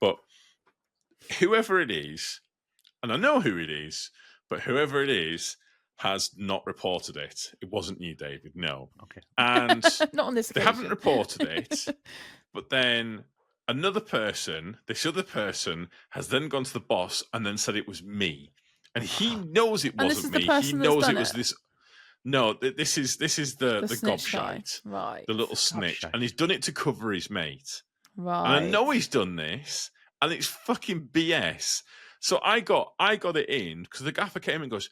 But whoever it is, and I know who it is, but whoever it is has not reported it. It wasn't you, David. No. Okay. And not on this occasion. They haven't reported it. But then this other person has then gone to the boss and then said it was me. And he knows it wasn't me. He knows it was this. No, this is the gobshite. Right. The little snitch. And he's done it to cover his mate. Right. And I know he's done this, and it's fucking BS. So I got it in because the gaffer came and goes,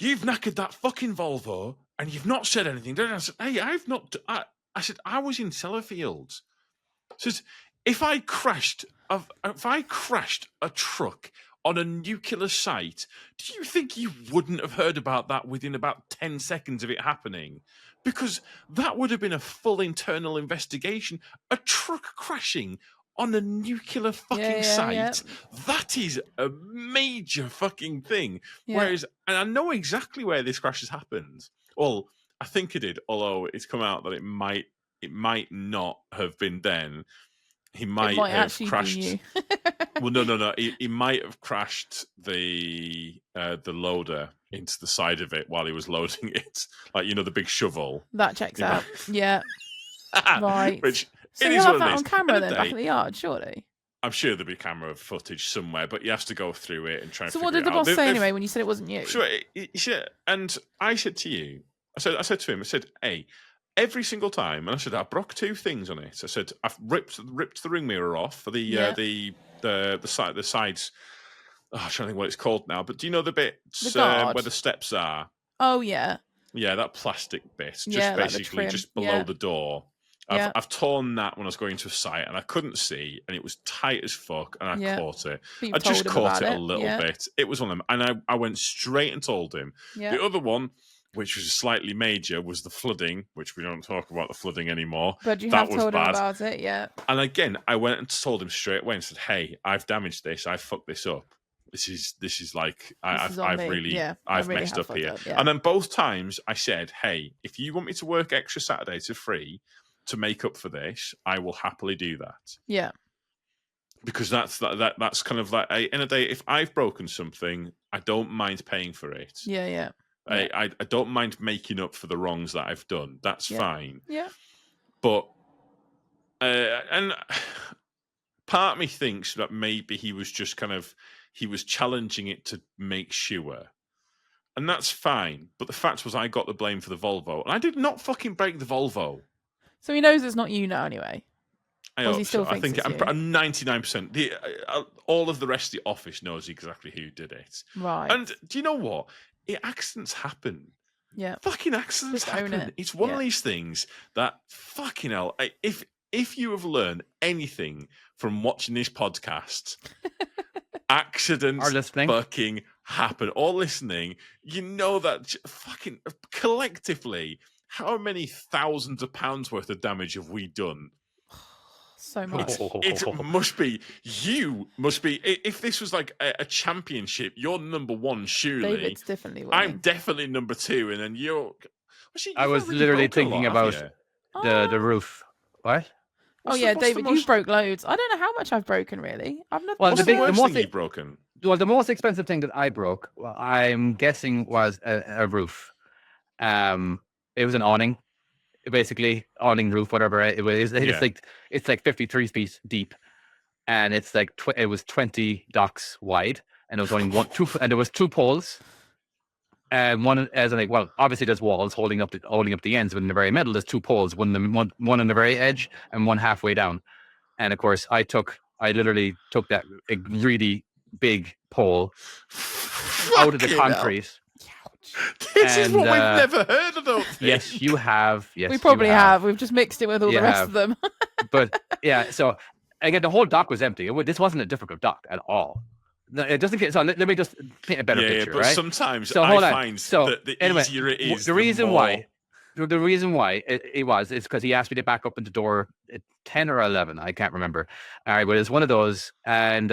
"You've knackered that fucking Volvo, and you've not said anything." I said, "Hey, I've not." I said, "I was in Sellafield." Says, if I crashed a truck on a nuclear site, do you think you wouldn't have heard about that within about 10 seconds of it happening? Because that would have been a full internal investigation. A truck crashing on a nuclear fucking site, that is a major fucking thing. Whereas, and I know exactly where this crash has happened. Well, I think it did, although it's come out that it might not have been then. He might have crashed. Well, no. He might have crashed the loader into the side of it while he was loading it, like the big shovel. That checks out. Yeah. Right. Which so it you'll is have one that of on these. camera then, back at the yard, surely. I'm sure there'll be camera footage somewhere, but you have to go through it and try and So figure what did the it out. boss say anyway when you said it wasn't you? Sure, and I said to you, I said to him, hey, every single time, and I said, I broke two things on it. I said, I've ripped the ring mirror off for the sides. Oh, I'm trying to think what it's called now, but do you know the bit where the steps are? Oh yeah. Yeah, that plastic bit, just basically like just below the door. I've torn that when I was going to a site and I couldn't see, and it was tight as fuck, and I caught it. I just caught it a little bit. It was one of them, and I went straight and told him. The other one, which was slightly major, was the flooding, which we don't talk about the flooding anymore. But you that have told him about it, yeah. And again, I went and told him straight away and said, "Hey, I've damaged this. I fucked this up. This is like I've messed up here." And then both times I said, "Hey, if you want me to work extra Saturdays for free to make up for this, I will happily do that." Yeah. Because that's kind of like in a day, if I've broken something, I don't mind paying for it. Yeah. I don't mind making up for the wrongs that I've done. That's fine. Yeah. But and part of me thinks that maybe he was just he was challenging it to make sure. And that's fine. But the fact was I got the blame for the Volvo. And I did not fucking break the Volvo. So he knows it's not you now anyway. I hope so. I think I'm 99%. All of the rest of the office knows exactly who did it. Right. And do you know what? Accidents happen. Yeah. Fucking accidents happen. It's one of these things that fucking hell. If you have learned anything from watching this podcast, accidents listening. fucking happen, or listening. You know that fucking collectively, how many thousands of pounds worth of damage have we done? So much. It must be, you must be, if this was like a championship, you're number one, surely. David's definitely winning. I'm definitely number two, and then you're. Actually, I was really literally broken a thinking lot, about haven't the roof. What? Oh yeah, what's the David, you most- broke loads. I don't know how much I've broken really. I've not. Well, What's the the worst most thing you've broken? Well, the most expensive thing that I broke, well, I'm guessing, was a roof. It was an awning, basically awning roof, whatever it was. It's like 53 feet deep, and it's like it was 20 docks wide, and it was only and there was two poles. And one, as in, like, well, obviously there's walls holding up the ends, but in the very middle there's two poles, one on the very edge and one halfway down. And of course, I literally took that really big pole out of the concrete. This is what we've never heard of, though. Yes, you have. Yes, We probably you have. We've just mixed it with all You the rest have. of them. But yeah, so again, the whole dock was empty. This wasn't a difficult dock at all. No, it doesn't get. So let me just paint a better picture, but right? sometimes So I hold on. find So that the anyway, easier it is, the reason more... why is because he asked me to back up into door 10 or 11, I can't remember. All right, but it's one of those, and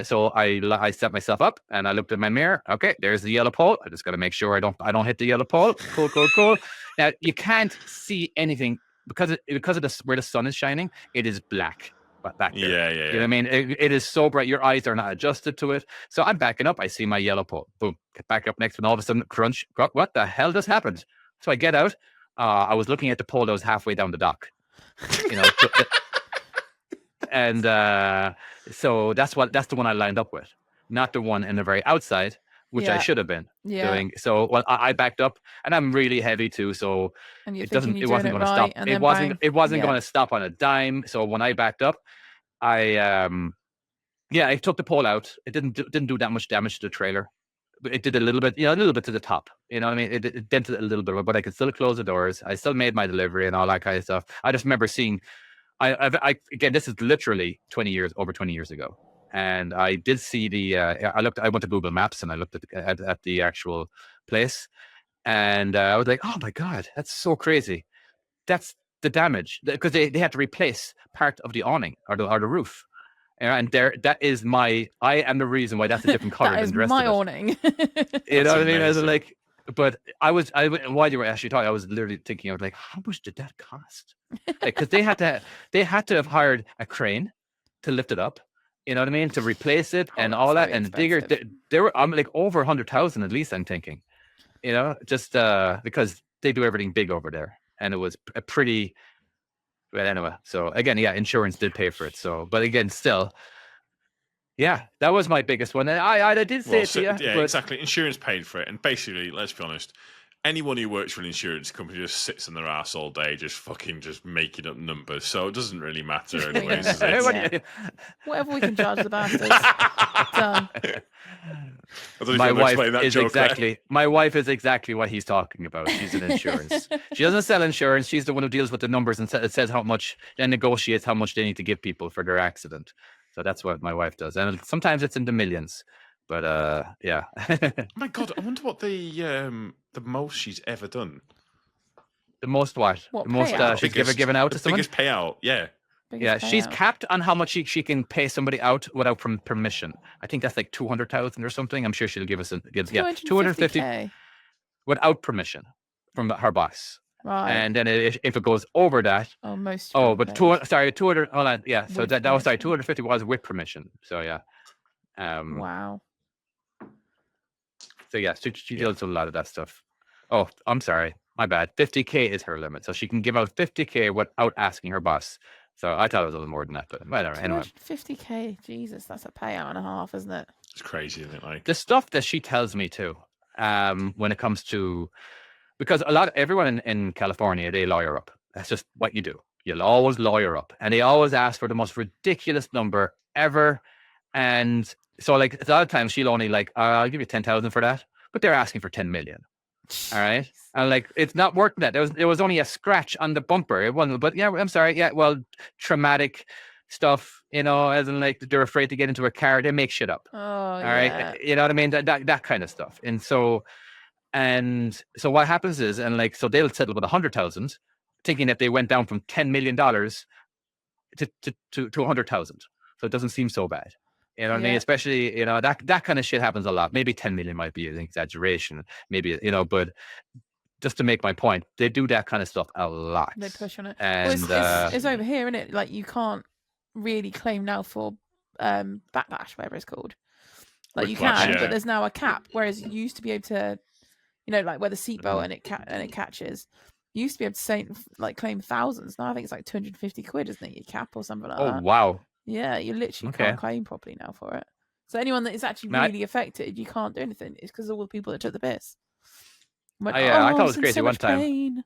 so I set myself up and I looked at my mirror. Okay, there's the yellow pole. I just got to make sure I don't hit the yellow pole. Cool. Now you can't see anything because of where the sun is shining. It is black back there. Yeah. You know what I mean? It is so bright. Your eyes are not adjusted to it. So I'm backing up. I see my yellow pole. Boom. Get back up next, and all of a sudden, crunch. What the hell just happened? So I get out. I was looking at the pole that was halfway down the dock. You know, and so that's the one I lined up with, not the one in the very outside, which I should have been doing. So I backed up, and I'm really heavy too. So And it wasn't going to stop. It wasn't going to stop on a dime. So when I backed up, I took the pole out. It didn't do that much damage to the trailer. But it did a little bit to the top. You know what I mean? It dented it a little bit, but I could still close the doors. I still made my delivery and all that kind of stuff. I just remember seeing, again, this is literally over 20 years ago. And I did see I went to Google Maps and I looked at the actual place, and I was like, oh my God, that's so crazy. That's the damage, because they had to replace part of the awning or the roof. And I am the reason why that's a different color than the rest of it. my awning. You know what I mean? As in, like, but while you were actually talking, I was literally thinking, I was like, how much did that cost? Because they had to have hired a crane to lift it up. You know what I mean? To replace it and all that, and digger. They were like over 100,000 at least. I'm thinking, you know, just because they do everything big over there, and it was a pretty. But anyway, so again, insurance did pay for it. So, but again, still, that was my biggest one. And I did say it to you. Yeah, exactly. Insurance paid for it. And basically, let's be honest, anyone who works for an insurance company just sits on their ass all day, just making up numbers. So it doesn't really matter anyways. Is it? Whatever we can charge the bastards. Done. My wife is exactly what he's talking about. She's an insurance. She doesn't sell insurance. She's the one who deals with the numbers and says how much, and negotiates how much they need to give people for their accident. So that's what my wife does. And sometimes it's in the millions. But My God, I wonder what the most she's ever done. The most what? What the most she's ever given out to someone? Biggest payout, yeah. She's capped on how much she can pay somebody out without permission. I think that's like 200,000 or something. I'm sure she'll give us 250 without permission from her boss. Right. And then if it goes over that, 200. Hold on, yeah. So that was 250 was with permission. So yeah. Wow. So yeah, she deals with a lot of that stuff. Oh, I'm sorry, my bad. 50K is her limit, so she can give out 50K without asking her boss. So I thought it was a little more than that, but whatever. Anyway, 50K, Jesus, that's a payout and a half, isn't it? It's crazy, isn't it? Like the stuff that she tells me too, when it comes to, because everyone in California, they lawyer up. That's just what you do. You'll always lawyer up, and they always ask for the most ridiculous number ever. And so, like, a lot of times she'll only I'll give you 10,000 for that, but they're asking for 10 million. All right, and like, it's not worth that. There was only a scratch on the bumper. It wasn't, but yeah, I'm sorry. Yeah, well, traumatic stuff, as in like they're afraid to get into a car. They make shit up. Oh, All yeah. right. You know what I mean? That kind of stuff. And so what happens is, and like, so they'll settle with 100,000, thinking that they went down from $10 million to 100,000. So it doesn't seem so bad. You know what I mean? Especially, that kind of shit happens a lot. Maybe 10 million might be an exaggeration. Maybe, but just to make my point, they do that kind of stuff a lot. They push on it. And it's over here, isn't it? Like, you can't really claim now for backlash, whatever it's called. Like, you can, but there's now a cap. Whereas you used to be able to, like where the seatbelt and it catches. You used to be able to say, like, claim thousands. Now I think it's like 250 quid, isn't it? Your cap or something like that. Oh, wow. Yeah, you literally can't claim properly now for it. So anyone that is actually really affected, you can't do anything. It's because of all the people that took the piss. I thought it was crazy one time.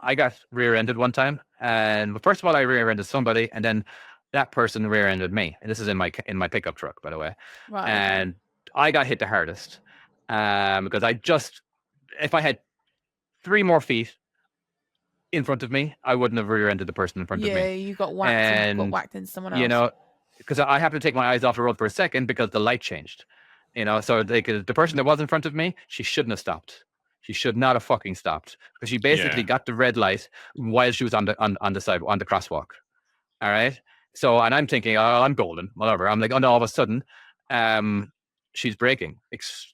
I got rear-ended one time, and first of all, I rear-ended somebody, and then that person rear-ended me. And this is in my pickup truck, by the way. Right. And I got hit the hardest because if I had 3 more feet in front of me, I wouldn't have rear-ended the person in front of me. Yeah, you got whacked and got whacked into someone else. Because I happened to take my eyes off the road for a second because the light changed. So the person that was in front of me, she shouldn't have stopped. She should not have fucking stopped because she basically got the red light while she was on the side, on the crosswalk. All right. So, and I'm thinking, oh, I'm golden, whatever. I'm like, oh no, all of a sudden, she's braking.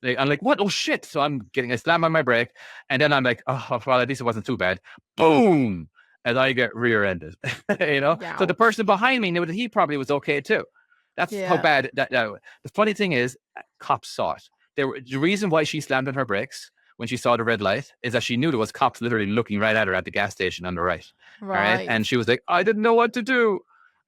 I'm like, what? Oh shit. So I'm getting a slam on my brake. And then I'm like, oh, well, at least it wasn't too bad. Boom. And I get rear-ended, So the person behind me knew that he probably was okay too. That's how bad that. The funny thing is, cops saw it. The reason why she slammed on her brakes when she saw the red light is that she knew there was cops literally looking right at her at the gas station on the right. Right. And she was like, I didn't know what to do.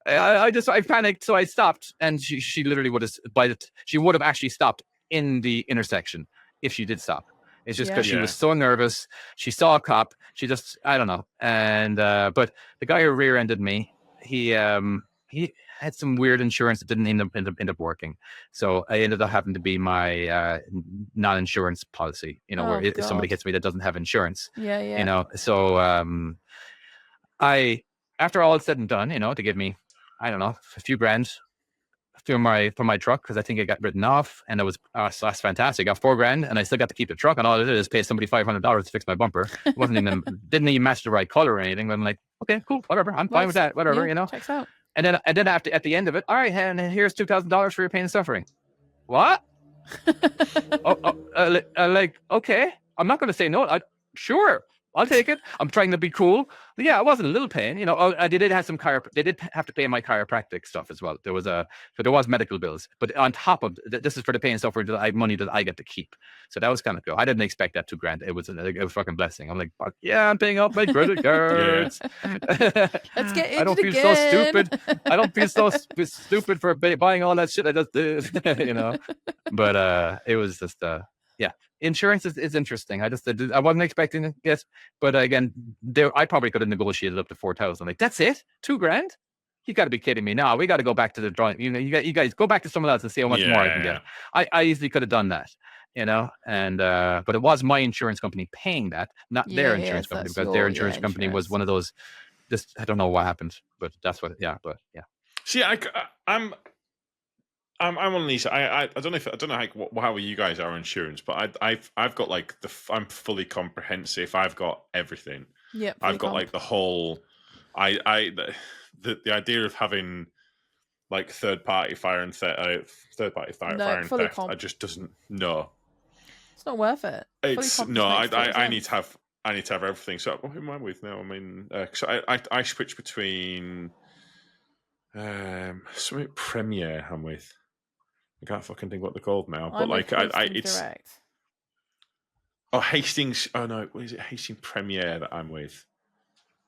I panicked, so I stopped. And she literally would have actually stopped in the intersection if she did stop. It's just because she was so nervous. She saw a cop. She just, I don't know. And but the guy who rear-ended me, he had some weird insurance that didn't end up working. So I ended up having to be my non-insurance policy. Where if somebody hits me that doesn't have insurance. Yeah. So after all is said and done, to give me, I don't know, a few grand for my truck, because I think it got written off, and it was so that's fantastic. I got $4,000, and I still got to keep the truck, and all I did is pay somebody $500 to fix my bumper. It didn't even match the right color or anything. But I'm like, okay, cool, whatever, I'm fine with that, whatever, Checks out. And then at the end of it, all right, and here's $2,000 for your pain and suffering. What? Like, okay, I'm not going to say no. Sure, I'll take it. I'm trying to be cool. But yeah, it wasn't a little pain. I did have some they did have to pay my chiropractic stuff as well. There was medical bills, but on top of this is for the pain and suffering money that I get to keep. So that was kind of cool. I didn't expect that $2,000. It was a fucking blessing. I'm like, yeah, I'm paying off my credit cards. Let's get into I don't feel again. so stupid. I don't feel so stupid for buying all that shit I just did. But it was just yeah. Insurance is interesting. I wasn't expecting it, yes, but again, I probably could have negotiated up to 4,000. Like, that's it, $2,000? You got to be kidding me! Now we got to go back to the drawing. You guys go back to someone else and see how much more I can get. I easily could have done that, and but it was my insurance company paying that, not their insurance company, because their insurance company was one of those. I don't know what happened, but that's what. Yeah, but yeah. See, I'm on these. I don't know how you guys are on insurance, but I've got like I'm fully comprehensive. I've got everything. Yeah, I've got like the whole. The idea of having like third party fire and theft. I just doesn't. No, it's not worth it. It's no. I need to have everything. So who am I with now? I mean, so I switch between something Premier. I'm with. I can't fucking think what they're called now, but like it's Direct. Hastings. Oh no, what is it? Hastings Premier that I'm with.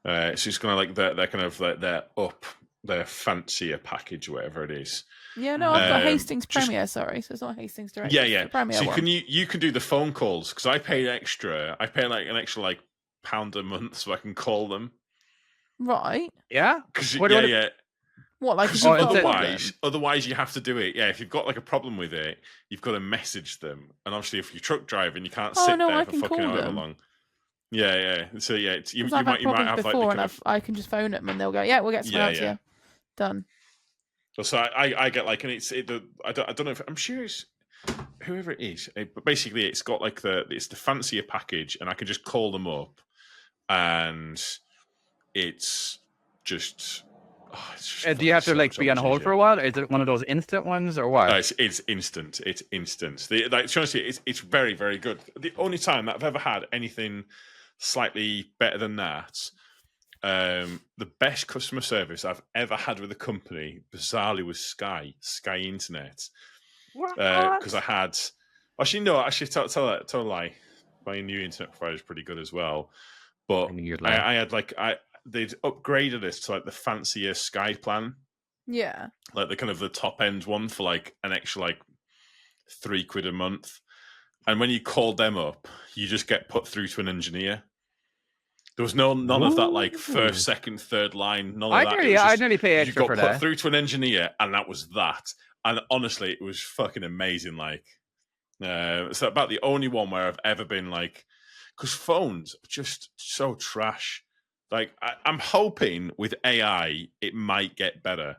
So it's kind of like they're kind of like their fancier package, whatever it is. Yeah, no, I've got Hastings Premier. Sorry, so it's not Hastings Direct. Yeah. Premier so one. you can do the phone calls because I pay extra. I pay like an extra like £1 a month so I can call them. Right. Yeah. Yeah. What, like otherwise you have to do it. Yeah, if you've got like a problem with it, you've got to message them. And obviously, if you're truck driving, you can't sit there for fucking however long. Yeah. So yeah, you might have like before, and I can just phone them and they'll go, yeah, we'll get someone out to you. Done. So I get like, and I don't know if I'm sure it's whoever it is, but basically it's got like it's the fancier package, and I can just call them up, and it's just. Oh, it's just Do you have to so, like so be on much hold easier. for a while? Or is it one of those instant ones or what? It's instant. It's instant. Honestly, it's very, very good. The only time that I've ever had anything slightly better than that, the best customer service I've ever had with a company, bizarrely, was Sky Internet. What? Because I had, tell a lie. My new internet provider is pretty good as well, but I knew you'd lie. I had they'd upgraded it to like the fancier Sky plan. Yeah. Like the kind of the top end one for like an extra like £3 a month. And when you called them up, you just get put through to an engineer. There was none of that like first, second, third line. None of that. I'd nearly pay You extra got for put that. through to an engineer, and that was that. And honestly, it was fucking amazing. Like, it's about the only one where I've ever been like, because phones are just so trash. Like, I'm hoping with AI it might get better.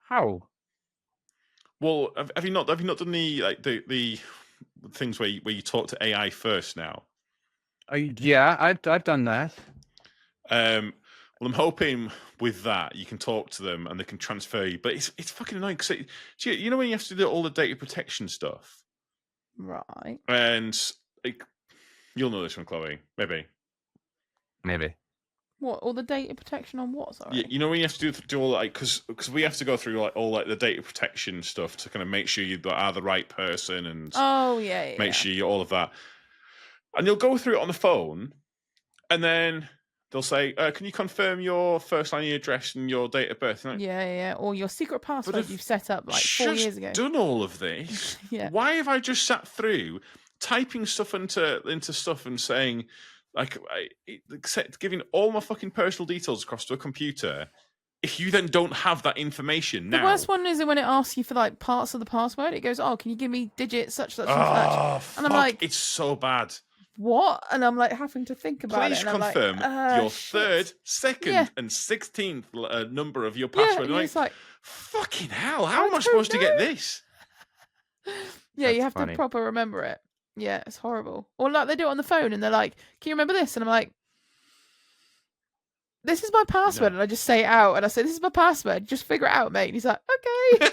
How? Well, have you not done the things where you talk to AI first now? Yeah, I've done that. Well, I'm hoping with that you can talk to them and they can transfer you. But it's fucking annoying because you know when you have to do all the data protection stuff, Right. and like, you'll know this one, Chloe, maybe. What? All the data protection on what? Sorry. You know when you have to do all like because we have to go through like all like the data protection stuff to kind of make sure you are the right person and Oh yeah. make sure you all of that. And you'll go through it on the phone, and then they'll say, "Can you confirm your first line of your address and your date of birth?" And Yeah. Or your secret password you've set up like 4 years ago. Done all of this. Yeah. Why have I just sat through typing stuff into stuff and saying, like, giving all my fucking personal details across to a computer? If you then don't have that information The now, worst one is when it asks you for like parts of the password. It goes, "Oh, can you give me digits such and such?" And I'm like, it's so bad. "What?" And I'm like having to think about Please it. And confirm I'm like, your shit. third, second, Yeah. and 16th number of your Yeah, password. you're I'm just like, fucking hell, how am I don't supposed to get know. this? Yeah, you That's have funny. to proper remember it. Yeah, it's horrible. Or like they do it on the phone and they're like, "Can you remember this?" And I'm like, "This is my password." No. And I just say it out and I say, "This is my password. Just figure it out, mate." And he's like, "Okay."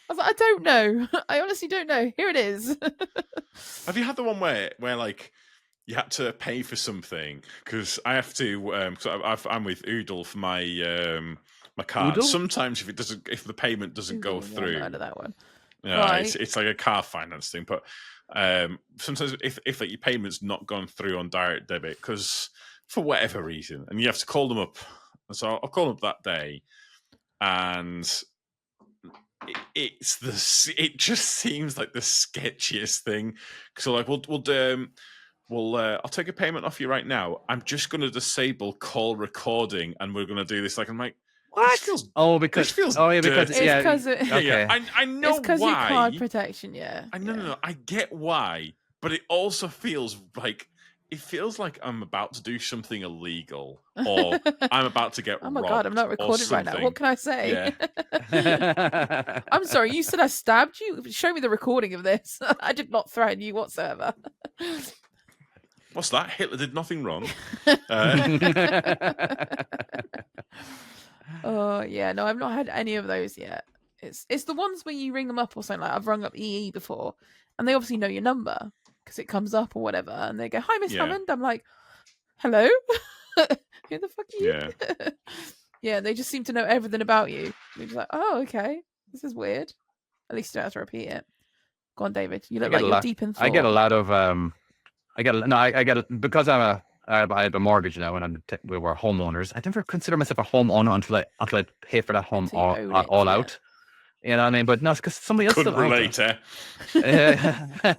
I was like, "I don't know. I honestly don't know. Here it is." Have you had the one where like you had to pay for something? Because I have to. I'm with Oodle for my my card. Oodle? Sometimes if the payment doesn't go Ooh, yeah, I've through, not heard of that one. yeah, Right. it's like a car finance thing. But sometimes if like your payment's not gone through on direct debit because for whatever reason, and you have to call them up. So I'll call them up that day, and it just seems like the sketchiest thing. So like I'll take a payment off you right now. I'm just going to disable call recording, and we're going to do this. Like I'm like, What? This because feels because dirty. yeah. It's because Okay. I know it's because your why. card protection, yeah. I no. I get why, but it also feels like I'm about to do something illegal, or I'm about to get Oh my robbed. god, I'm not recording right now. What can I say? Yeah. I'm sorry, you said I stabbed you? Show me the recording of this. I did not threaten you whatsoever. What's that? Hitler did nothing wrong. Oh yeah, no, I've not had any of those yet. It's the ones where you ring them up or something. Like I've rung up EE before, and they obviously know your number because it comes up or whatever, and they go, "Hi, Miss Yeah. Hammond." I'm like, "Hello, who the fuck are you?" Yeah. Yeah, they just seem to know everything about you. You're just like, "Oh, okay, this is weird." At least you don't have to repeat it. Go on, David. You look like you're deep in thought. I get a lot of I get because I have a mortgage now, and we were homeowners. I never consider myself a homeowner until I pay for that home Until you own it, all yeah. out. You know what I mean? But no, it's because somebody else Couldn't still relate, eh?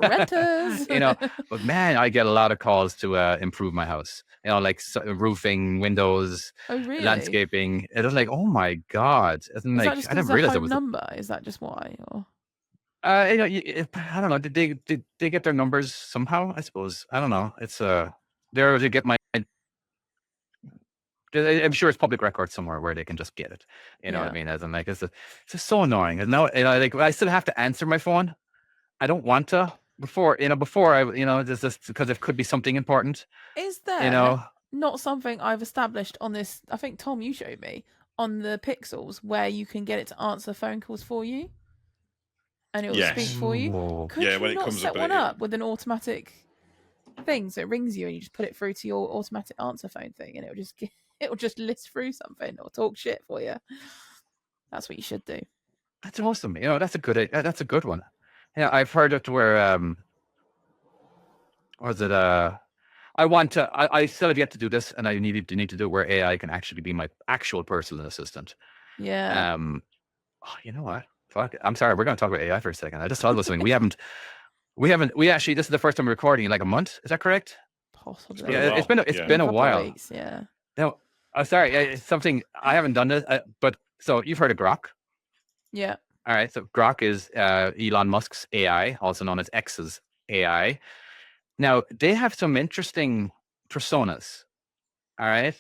Renters. You know, but man, I get a lot of calls to improve my house. You know, like roofing, windows, Oh really? landscaping. It was like, oh my god! Is that just I because didn't realize the it home was. number? Is that just why? Or You know, I don't know. Did they get their numbers somehow? I suppose I don't know. It's they get my I'm sure it's public record somewhere where they can just get it. You know what I mean? As in, like, it's just so annoying. And now, like, I still have to answer my phone. I don't want to before I, just because it could be something important. Is there not something I've established on this? I think Tom, you showed me on the Pixels where you can get it to answer phone calls for you, and it will speak for you. Ooh. Could Yeah, you when it not comes set up, one up with an automatic thing, so it rings you and you just put it through to your automatic answer phone thing, and it'll just list through something or talk shit for you. That's what you should do. That's awesome. That's a good one. Yeah, I've heard it where was it I still have yet to do this, and I need to do it where AI can actually be my actual personal assistant. Yeah. You know what? Fuck it. I'm sorry, we're going to talk about AI for a second. I just thought about something. We actually, this is the first time we're recording in like a month. Is that correct? Possibly. Yeah, it's been a while. Weeks, yeah. No, sorry, it's something I haven't done this, but so you've heard of Grok? Yeah. All right, so Grok is Elon Musk's AI, also known as X's AI. Now, they have some interesting personas. All right.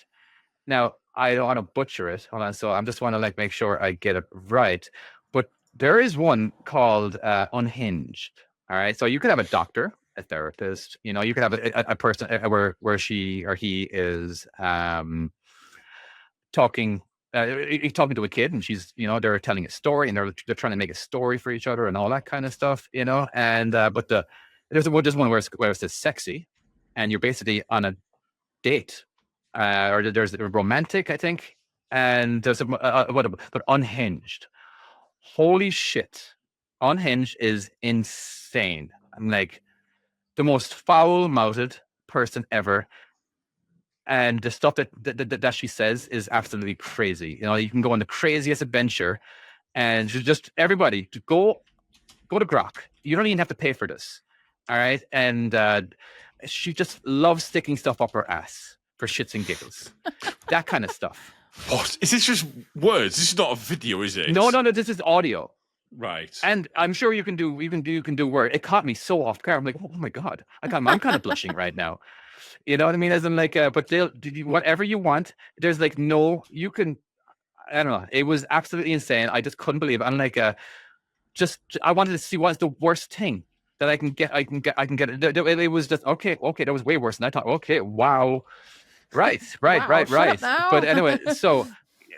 Now, I don't want to butcher it. Hold on. So I just want to like make sure I get it right. But there is one called Unhinged. All right. So you could have a doctor, a therapist. You could have a person where she or he is talking. He's talking to a kid, and she's, they're telling a story, and they're trying to make a story for each other, and all that kind of stuff, And but there's one where it says sexy, and you're basically on a date, or there's a romantic, I think, and there's but Unhinged. Holy shit, Unhinged is insane. I'm like the most foul-mouthed person ever. And the stuff that she says is absolutely crazy. You can go on the craziest adventure, and just everybody to go to Grok. You don't even have to pay for this. All right. And she just loves sticking stuff up her ass for shits and giggles. That kind of stuff. What? Is this just words? This is not a video, is it? No, this is audio. Right. And I'm sure you can do word. It caught me so off guard. I'm like, oh my God. I'm kind of blushing right now. You know what I mean? As in like, but they'll do whatever you want. There's like you can, I don't know. It was absolutely insane. I just couldn't believe it. I'm like, I wanted to see what's the worst thing that I can get. It was just okay. That was way worse than I thought. Okay, wow, right. Wow, shut up now. But anyway, so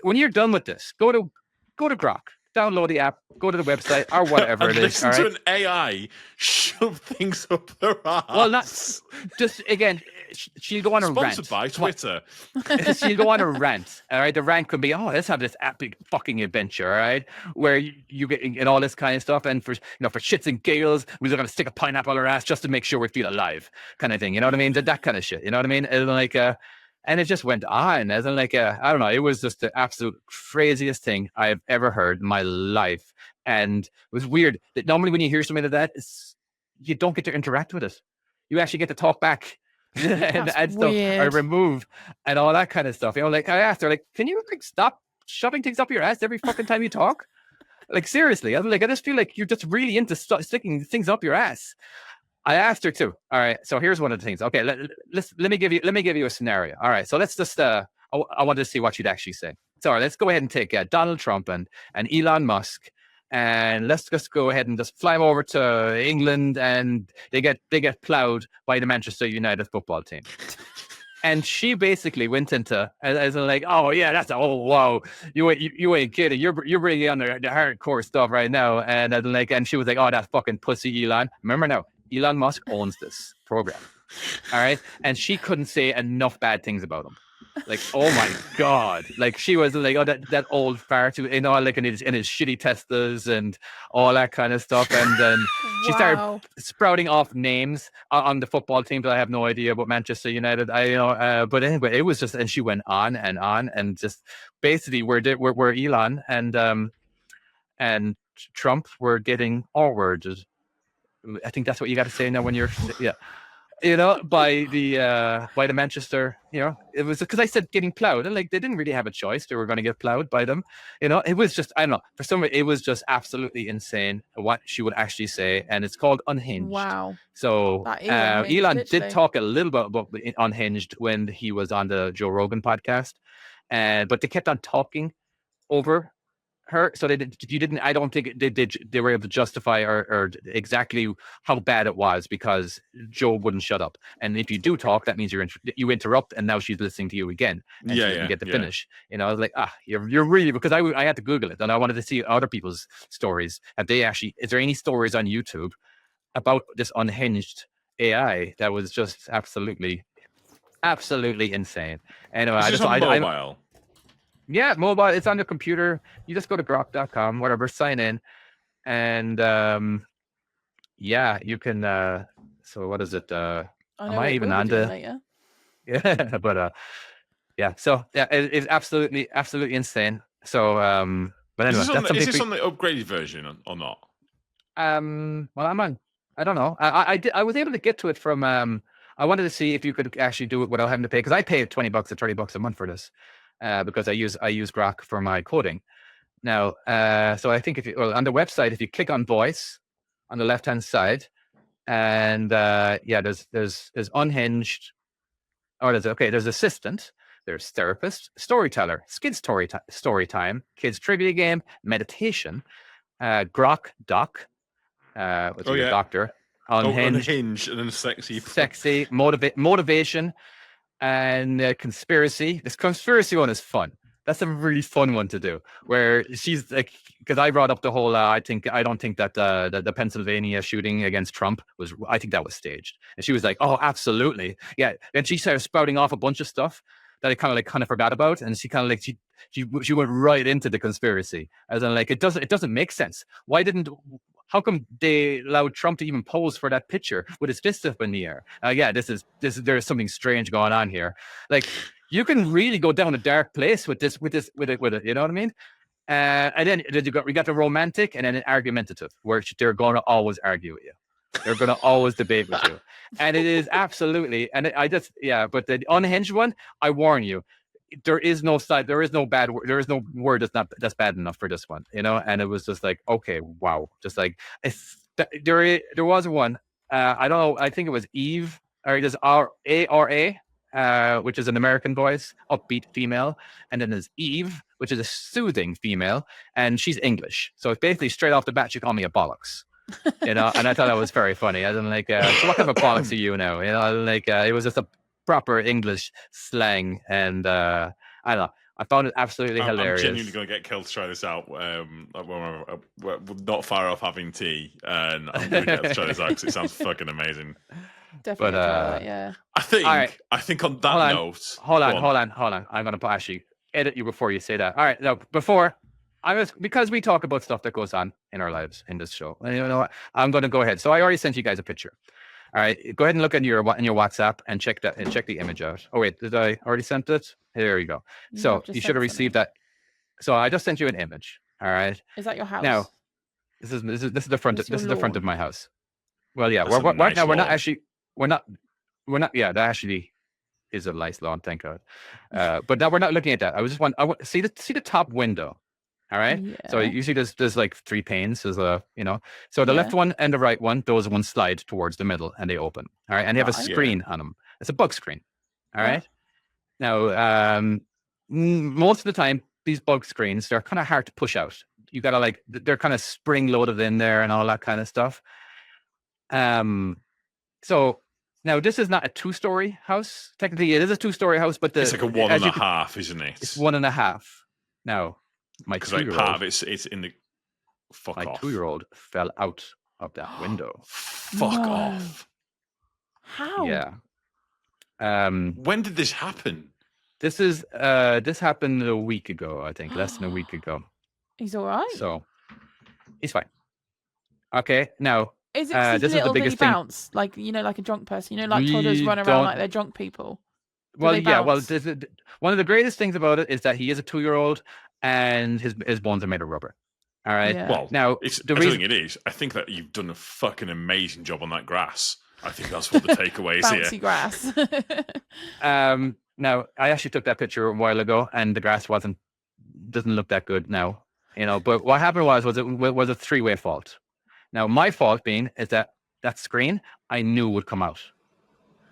when you're done with this, go to Grok, download the app, go to the website or whatever it is. Listen to an AI shove things up their ass. Well, not just again. She'll go on a rant. Sponsored by Twitter. She'll go on a rant. All right, the rant could be, let's have this epic fucking adventure. All right, where you get all this kind of stuff, and for shits and giggles, we're gonna stick a pineapple on our ass just to make sure we feel alive, kind of thing. You know what I mean? That kind of shit. You know what I mean? And like, and it just went on. As in like, I don't know. It was just the absolute craziest thing I've ever heard in my life, and it was weird that normally when you hear something like that, you don't get to interact with it. You actually get to talk back. and stuff are removed and all that kind of stuff. Like I asked her, like, can you like stop shoving things up your ass every fucking time you talk? Like seriously, I just feel like you're just really into sticking things up your ass. I asked her too. All right, so here's one of the things. Okay, let me give you a scenario. All right, so let's just I wanted to see what she'd actually say. So let's go ahead and take Donald Trump and Elon Musk. And let's just go ahead and just fly them over to England, and they get plowed by the Manchester United football team. And she basically went into as like, oh yeah, wow, you ain't kidding, you're bringing on the hardcore stuff right now, and she was like, oh, that fucking pussy Elon. Remember now, Elon Musk owns this program, all right, and she couldn't say enough bad things about him. Like, oh my God, like she was like, oh, that old fart, like in his shitty Teslas and all that kind of stuff. And then she started sprouting off names on the football team that I have no idea about Manchester United. But anyway, it was just, and she went on, and just basically where Elon and Trump were getting R-words. I think that's what you got to say now when you're, yeah. by the Manchester, it was because I said getting plowed, and like they didn't really have a choice; they were going to get plowed by them. It was just, I don't know, for some reason, it was just absolutely insane what she would actually say, and it's called Unhinged. Wow. So That is Unhinged, Elon literally. did talk a little bit about Unhinged when he was on the Joe Rogan podcast, but they kept on talking over her, so I don't think they were able to justify or exactly how bad it was, because Joe wouldn't shut up, and if you do talk, that means you interrupt, and now she's listening to you again, and she doesn't get to finish. I was like, you're really, because I had to Google it, and I wanted to see other people's stories. Is there any stories on YouTube about this Unhinged AI that was just absolutely insane? Anyway, Is this on mobile? Yeah, mobile. It's on your computer. You just go to grok.com, whatever, sign in, and you can. So what is it? Am I even on the? Yeah, but So it's absolutely insane. So but anyway, is this on the upgraded version or not? Well, I'm on. I don't know. I was able to get to it from. I wanted to see if you could actually do it without having to pay, because I pay $20 or $30 a month for this. Because I use Grok for my coding. Now, so I think on the website, if you click on voice on the left hand side, and there's Unhinged, or there's assistant, there's therapist, storyteller, kids story time, kids trivia game, meditation, Grok doc, which is a doctor, Unhinged, and then sexy motivation. And conspiracy. This conspiracy one is fun. That's a really fun one to do. Where she's like, because I brought up the whole. I don't think that the Pennsylvania shooting against Trump was. I think that was staged. And she was like, "Oh, absolutely, yeah." And she started spouting off a bunch of stuff that I kind of forgot about, and she kind of like she went right into the conspiracy, as in like it doesn't make sense. How come they allowed Trump to even pose for that picture with his fist up in the air? There's something strange going on here. Like, you can really go down a dark place with it. You know what I mean? And then we got the romantic, and then an argumentative, where they're going to always argue with you. They're going to always debate with you, and it is absolutely. And but the Unhinged one, I warn you, there is no side, there is no bad word, there is no word that's bad enough for this one, and it was just like, okay, wow, just like there was one, I don't know, I think it was Eve, or there's ARA, which is an American voice, upbeat female, and then there's Eve, which is a soothing female, and she's English, so it's basically straight off the bat she called me a bollocks. And I thought that was very funny. I was like, so what kind of a bollocks are you now? It was just a proper English slang, and I don't know. I found it absolutely hilarious. I'm genuinely going to get killed to try this out. We're not far off having tea, and I'm going to get to try this out because it sounds fucking amazing. Definitely, try that, yeah. I think on that note. Hold on. I'm going to actually edit you before you say that. All right, now before. Because we talk about stuff that goes on in our lives in this show. And you know what? I'm going to go ahead. So I already sent you guys a picture. All right, go ahead and look in your WhatsApp and check the image out. Oh wait, did I already sent it? There you go. So you should have received that. So I just sent you an image. All right. Is that your house? Now, this is the front. This is the front of my house. Well, yeah. Right now we're not. Yeah, that actually is a nice lawn. Thank God. But now we're not looking at that. I want see the top window. All right. Yeah. So usually there's like 3 panes. There's So the left one and the right one, those ones slide towards the middle and they open. All right. And they have a screen on them. It's a bug screen. All right. Now, most of the time, these bug screens, they're kind of hard to push out. You gotta they're kind of spring loaded in there and all that kind of stuff. So now this is not a 2-story house. Technically, it is a 2-story house, but it's like a 1.5, isn't it? It's 1.5. Now. Because part of it's in the my 2-year-old fell out of that window. Fuck off. How? Yeah. When did this happen? This happened a week ago, I think, less than a week ago. He's all right. So he's fine. Okay, now is it this little bitty bounce, like like a drunk person? Like toddlers run around like they're drunk people. Well, yeah. Well, one of the greatest things about it is that he is a 2-year-old. And his bones are made of rubber. All right. Yeah. Well, now I don't think it is. I think that you've done a fucking amazing job on that grass. I think that's what the takeaway is Bouncy here. grass. Now, I actually took that picture a while ago, and the grass doesn't look that good now, But what happened was a three-way fault. Now, my fault is that screen I knew would come out.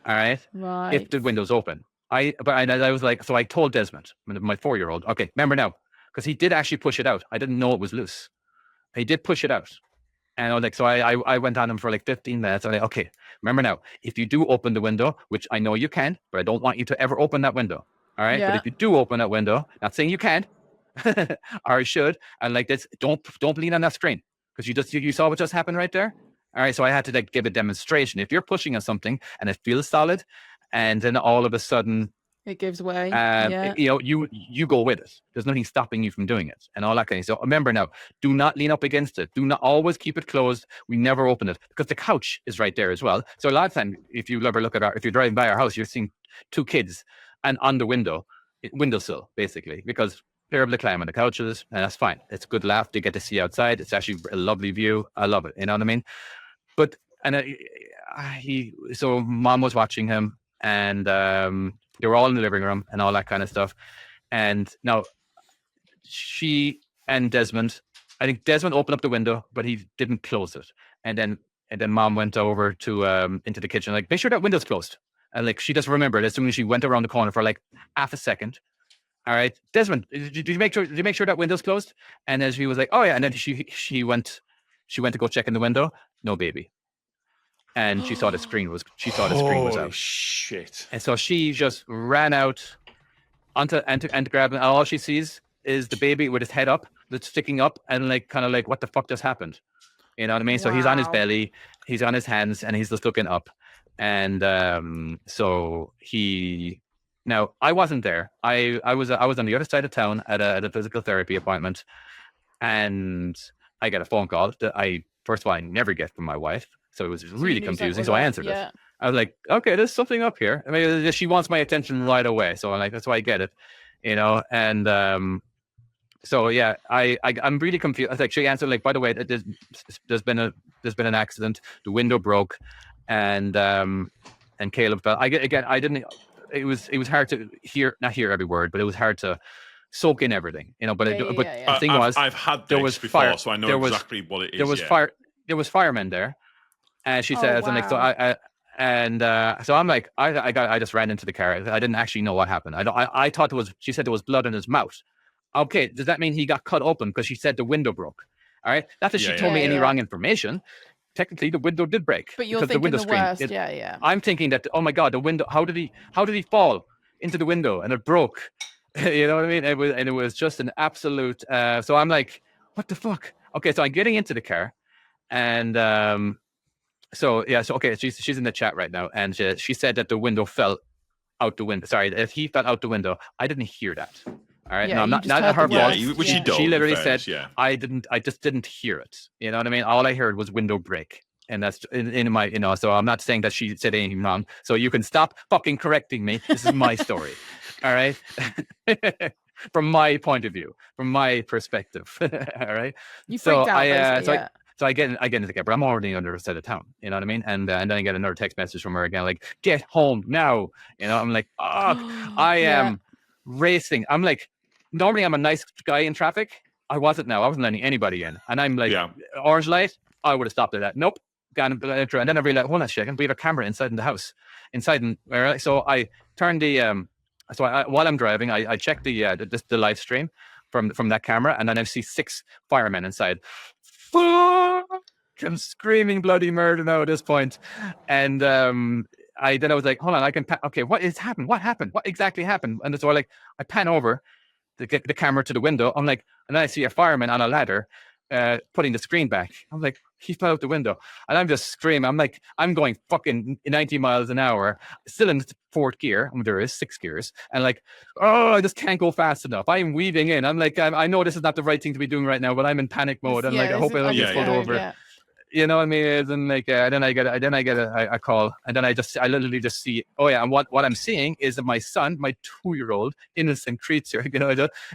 All right, Right. if the window's open. I was like, so I told Desmond, my 4-year-old, okay, remember now, because he did actually push it out. I didn't know it was loose. He did push it out. And I was like, so I went on him for like 15 minutes. I'm like, okay, remember now, if you do open the window, which I know you can, but I don't want you to ever open that window. All right. Yeah. But if you do open that window, not saying you can't, or you should, and like this, don't lean on that screen, because you saw what just happened right there. All right. So I had to give a demonstration. If you're pushing on something and it feels solid, and then all of a sudden it gives way. You go with it. There's nothing stopping you from doing it, and all that kind of stuff. So remember now, do not lean up against it. Do not always keep it closed. We never open it, because the couch is right there as well. So a lot of time, if you ever look at if you're driving by our house, you're seeing 2 kids and on the windowsill, basically, because they're able to climb on the couches, and that's fine. It's a good laugh. They get to see outside. It's actually a lovely view. I love it. You know what I mean? But so mom was watching him, and they were all in the living room and all that kind of stuff. And now she and Desmond, I think Desmond opened up the window, but he didn't close it. And then mom went over to into the kitchen, like, make sure that window's closed. And like, she just remembered as soon as she went around the corner for like half a second. All right, Desmond, did you make sure that window's closed? And then she was like, oh yeah. And then she went to go check in the window. No baby. And she saw the screen was out. Shit. And so she just ran out and grabbed, and all she sees is the baby with his head up, that's sticking up, and like kind of like, what the fuck just happened? You know what I mean? Wow. So he's on his belly, he's on his hands, and he's just looking up. And so now I wasn't there. I was on the other side of town at a physical therapy appointment, and I got a phone call that first of all, I never get from my wife. So it was really confusing. So I answered it. I was like, okay, there's something up here. I mean, she wants my attention right away. So I'm like, that's why I get it, And so yeah, I'm really confused. I was like, she answered like, by the way, there's been an accident. The window broke, and Caleb fell. I didn't. It was hard to not hear every word, but it was hard to soak in everything, But the thing was, I've had this before, so I know exactly what it is. There was firemen there. And she says, and like, so so I'm like, I just ran into the car. I didn't actually know what happened. I thought she said there was blood in his mouth. Okay, does that mean he got cut open? Because she said the window broke. All right, not that she told me any wrong information. Technically, the window did break. But you're thinking the worst. I'm thinking that, oh my God, the window. How did he fall into the window and it broke? You know what I mean? It was just an absolute. So I'm like, what the fuck? Okay, so I'm getting into the car, and So okay, she's in the chat right now, and she said that the window fell out the window. Sorry, if he fell out the window, I didn't hear that. All right, no, not her fault. Which she don't. She literally said, I just didn't hear it. You know what I mean? All I heard was window break, and that's in my, So I'm not saying that she said anything wrong. So you can stop fucking correcting me. This is my story. All right. From my point of view, from my perspective. All right. You freaked out. So I get into the cab, but I'm already on the other side of town. You know what I mean? And then I get another text message from her again, like, get home now. I'm like, oh, I am racing. I'm like, normally I'm a nice guy in traffic. I wasn't now. I wasn't letting anybody in. And I'm like, orange light, I would have stopped at that. Nope. And then I realized, hold on a second, we have a camera inside in the house. So I turned the, while I'm driving, I check the live stream from that camera, and then I see 6 firemen inside. I'm screaming bloody murder now at this point. And I was like, hold on, I can okay, what is happened? What happened? What exactly happened? And so I pan over to get the camera to the window. I'm like, and then I see a fireman on a ladder putting the screen back. I'm like, he fell out the window. And I'm just screaming. I'm like, I'm going fucking 90 miles an hour, still in 4th gear. I mean, there is 6 gears. And like, I just can't go fast enough. I'm weaving in. I'm like, I know this is not the right thing to be doing right now, but I'm in panic mode. I'm like, I hope I don't get pulled over. Yeah. You know what I mean? And like, then I get a call, and then I literally just see, and what I'm seeing is that my son, my 2-year-old innocent creature,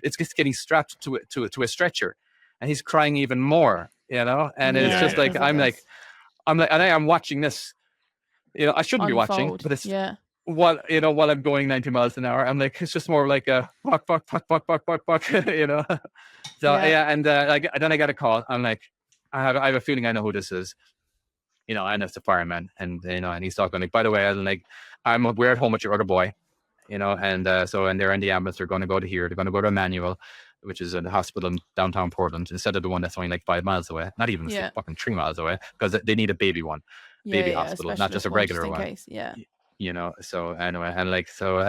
it's just getting strapped to a stretcher, and he's crying even more, and it's just like, I'm like, and I am watching this I shouldn't be watching, unfold. but it's Yeah. while I'm going 90 miles an hour, I'm like, it's just more like a fuck, So Yeah. and then I got a call. I'm like, I have a feeling I know who this is. And it's a fireman, and and he's talking like, by the way, we're at home with your other boy, and and they're in the ambulance. They're going to go to here. They're going to go to Emmanuel, which is a hospital in downtown Portland, instead of the one that's only like 5 miles away. Not even Yeah. fucking 3 miles away, because they need a baby one, baby hospital, not just a regular in one. Case. Yeah. So anyway, and I'm like, so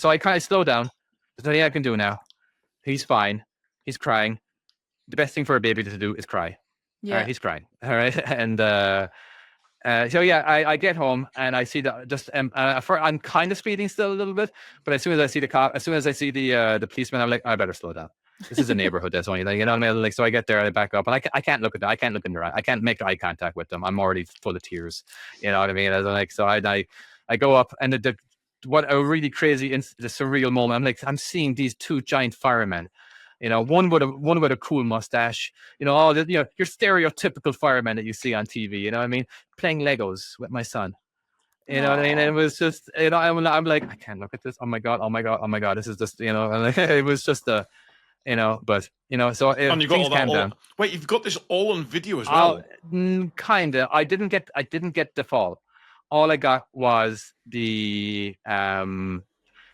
I kind of slow down. There's nothing I can do now. He's fine. He's crying. The best thing for a baby to do is cry. Yeah. All right, he's crying. All right, and so yeah, I get home and I see I'm kind of speeding still a little bit, but as soon as I see the cop, as soon as I see the policeman, I'm like, I better slow down. This is a neighborhood that's only, what I mean? Like, so I get there, I back up, and I can't look at them. I can't look in their eye. I can't make eye contact with them. I'm already full of tears. You know what I mean? As I'm like, so I go up, and what a really crazy, the surreal moment. I'm seeing these two giant firemen. One with a cool mustache. All the your stereotypical firemen that you see on TV. You know what I mean? Playing Legos with my son. You know what I mean? And it was just, I'm like, I can't look at this. Oh my god! Oh my god! Oh my god! This is just, and like, it was just but so And you got things all that. calmed down. Wait, you've got this all on video as well. Kinda. I didn't get the fall. All I got was the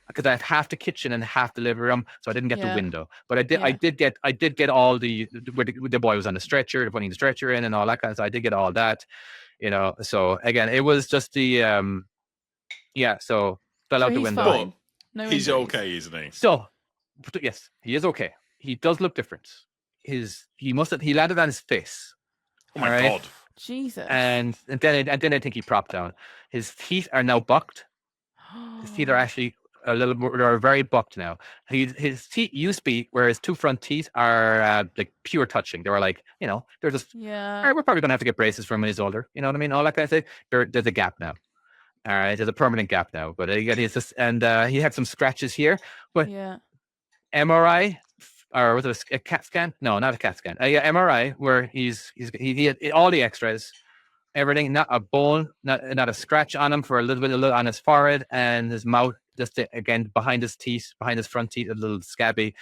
because I had half the kitchen and half the living room, so I didn't get the window. But I did get all where the boy was on the stretcher, they're putting the stretcher in and all that kind of stuff. I did get all that, So again, it was just the so fell out the window. Fine. No, he's okay, isn't he? So yes, he is okay. He does look different. He landed on his face. Oh my god. Jesus. And then I think he propped down. His teeth are now bucked. His teeth are actually they're very bucked now. His teeth used to be where his two front teeth are like pure touching. They were like, they're just, all right, we're probably gonna have to get braces for him when he's older. You know what I mean? All that kind of thing. There's a gap now. All right, there's a permanent gap now. But he's just, and he had some scratches here. But MRI, or was it a CAT scan? No, not a CAT scan. MRI, where he had all the X-rays. Everything, not a bone, not a scratch on him, for a little bit on his forehead and his mouth, just again behind his teeth, behind his front teeth, a little scabby,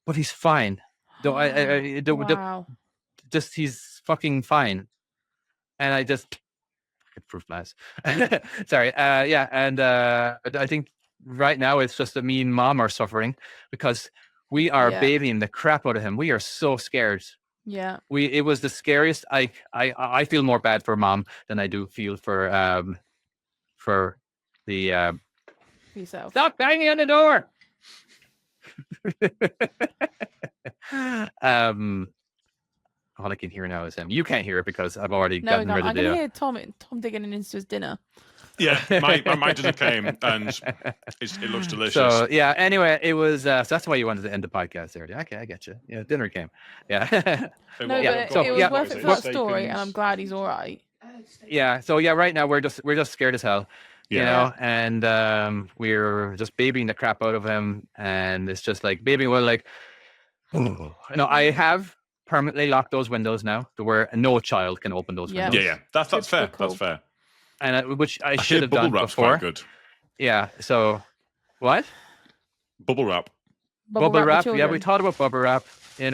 but he's fine. Wow. Just he's fucking fine, and I just proof glass. Sorry, and I think right now it's just that me and Mom are suffering because we are babying the crap out of him. We are so scared. Yeah. It was the scariest. I feel more bad for Mom than I do feel for the yourself. Stop banging on the door. All I can hear now is him. You can't hear it because I've already gotten rid of it. I can hear Tom digging into his dinner. Yeah, my dinner came and it looks delicious. So yeah, anyway, it was so that's why you wanted to end the podcast there. Okay, I get you. Yeah, dinner came. Yeah. It was worth it for that story, and I'm glad he's all right. Yeah. So yeah, right now we're just scared as hell. And we're just babying the crap out of him, and it's just like babying. Well, like, I have permanently locked those windows now to where no child can open those windows. Yeah. That's fair. Cool. That's fair. And which I should have done wrap's before. Quite good. Yeah. So, what? Bubble wrap. Bubble wrap. Yeah, we thought about bubble wrap. And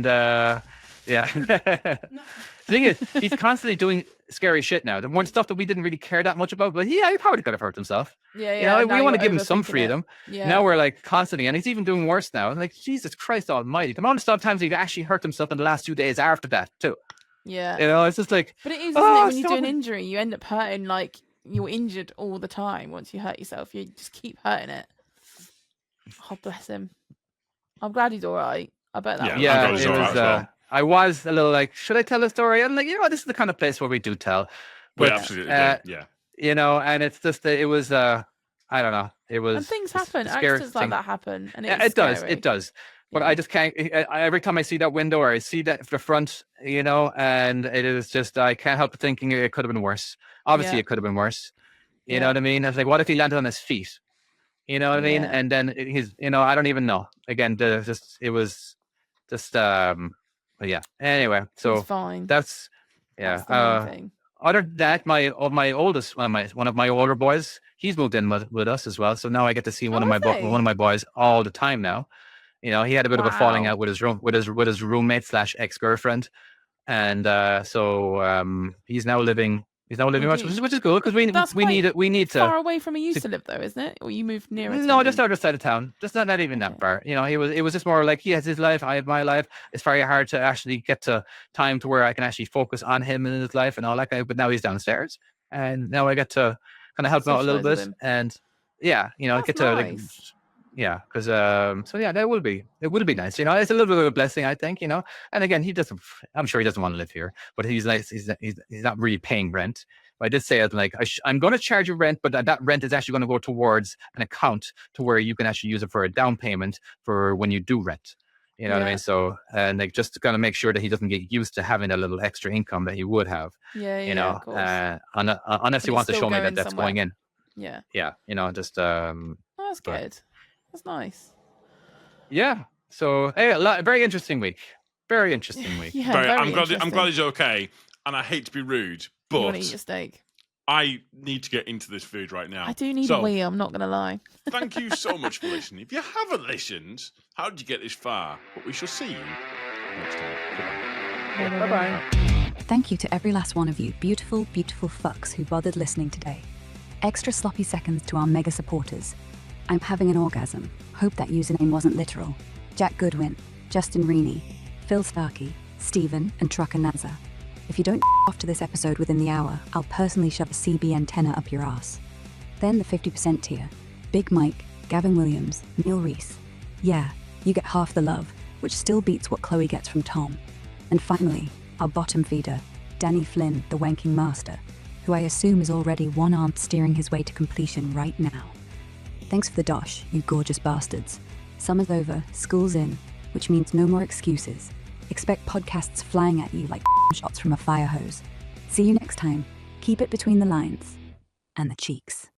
yeah. The thing is, he's constantly doing scary shit now. The one stuff that we didn't really care that much about, but he probably could have hurt himself. Yeah. We want to give him some freedom. Yeah. Now we're like constantly, and he's even doing worse now. Like, Jesus Christ Almighty, the amount of times he'd actually hurt himself in the last 2 days after that too. Yeah. It's just like. But it is, isn't it? When you do an injury, you end up hurting. Like, you're injured all the time. Once you hurt yourself, you just keep hurting it. Oh, bless him. I'm glad he's all right. I bet that. Yeah, it was. I was a little like, should I tell the story? I'm like, this is the kind of place where we do tell. But, absolutely do. Yeah. And it's just it was. I don't know. It was. And things happen. Accidents like that happen, and it does. It does. But I just can't. Every time I see that window or I see the front, and it is just I can't help but thinking it could have been worse. Obviously, it could have been worse. You know what I mean? I was like, what if he landed on his feet? You know what I mean? And then he's, I don't even know. Again, it was just, but yeah. Anyway, so fine. that's That's the main thing. other than that, my oldest, one of my older boys, he's moved in with us as well. So now I get to see one of my boys all the time now. You know, he had a bit of a falling out with his roommate / ex-girlfriend, and he's now living much, which is good because we need to far away from he used to live though, isn't it? Or you moved nearer? No, just the other side of town. Just not even that far. You know, it was just more like he has his life, I have my life. It's very hard to actually get to time to where I can actually focus on him and his life and all that kind of, but now he's downstairs and now I get to kind of help him out a little bit. And yeah, you know, That's I get to nice. yeah, because so yeah, it would be nice. You know, it's a little bit of a blessing, I think. You know, and again, I'm sure he doesn't want to live here, but he's nice. He's not really paying rent. But I did say it like I'm going to charge you rent, but that rent is actually going to go towards an account to where you can actually use it for a down payment for when you do rent. You know what I mean? So and like just going to make sure that he doesn't get used to having a little extra income that he would have. You know, of course. unless he wants to show me that that's going in. Yeah. Yeah. You know, just that's good. That's nice. Yeah. So hey, very interesting week. Very interesting week. Yeah, I'm glad he's okay. And I hate to be rude, but you want to eat your steak? I need to get into this food right now. I do need a wee. I'm not going to lie. Thank you so much for listening. If you haven't listened, how did you get this far? But we shall see you next time. Bye-bye. Thank you to every last one of you, beautiful, beautiful fucks who bothered listening today. Extra sloppy seconds to our mega supporters. I'm having an orgasm. Hope that username wasn't literal. Jack Goodwin, Justin Reaney, Phil Starkey, Stephen, and Trucker Nazza. If you don't off to this episode within the hour, I'll personally shove a CB antenna up your ass. Then the 50% tier. Big Mike, Gavin Williams, Neil Reese. Yeah, you get half the love, which still beats what Chloe gets from Tom. And finally, our bottom feeder, Danny Flynn, the wanking master, who I assume is already one-armed steering his way to completion right now. Thanks for the dosh, you gorgeous bastards. Summer's over, school's in, which means no more excuses. Expect podcasts flying at you like shots from a fire hose. See you next time. Keep it between the lines and the cheeks.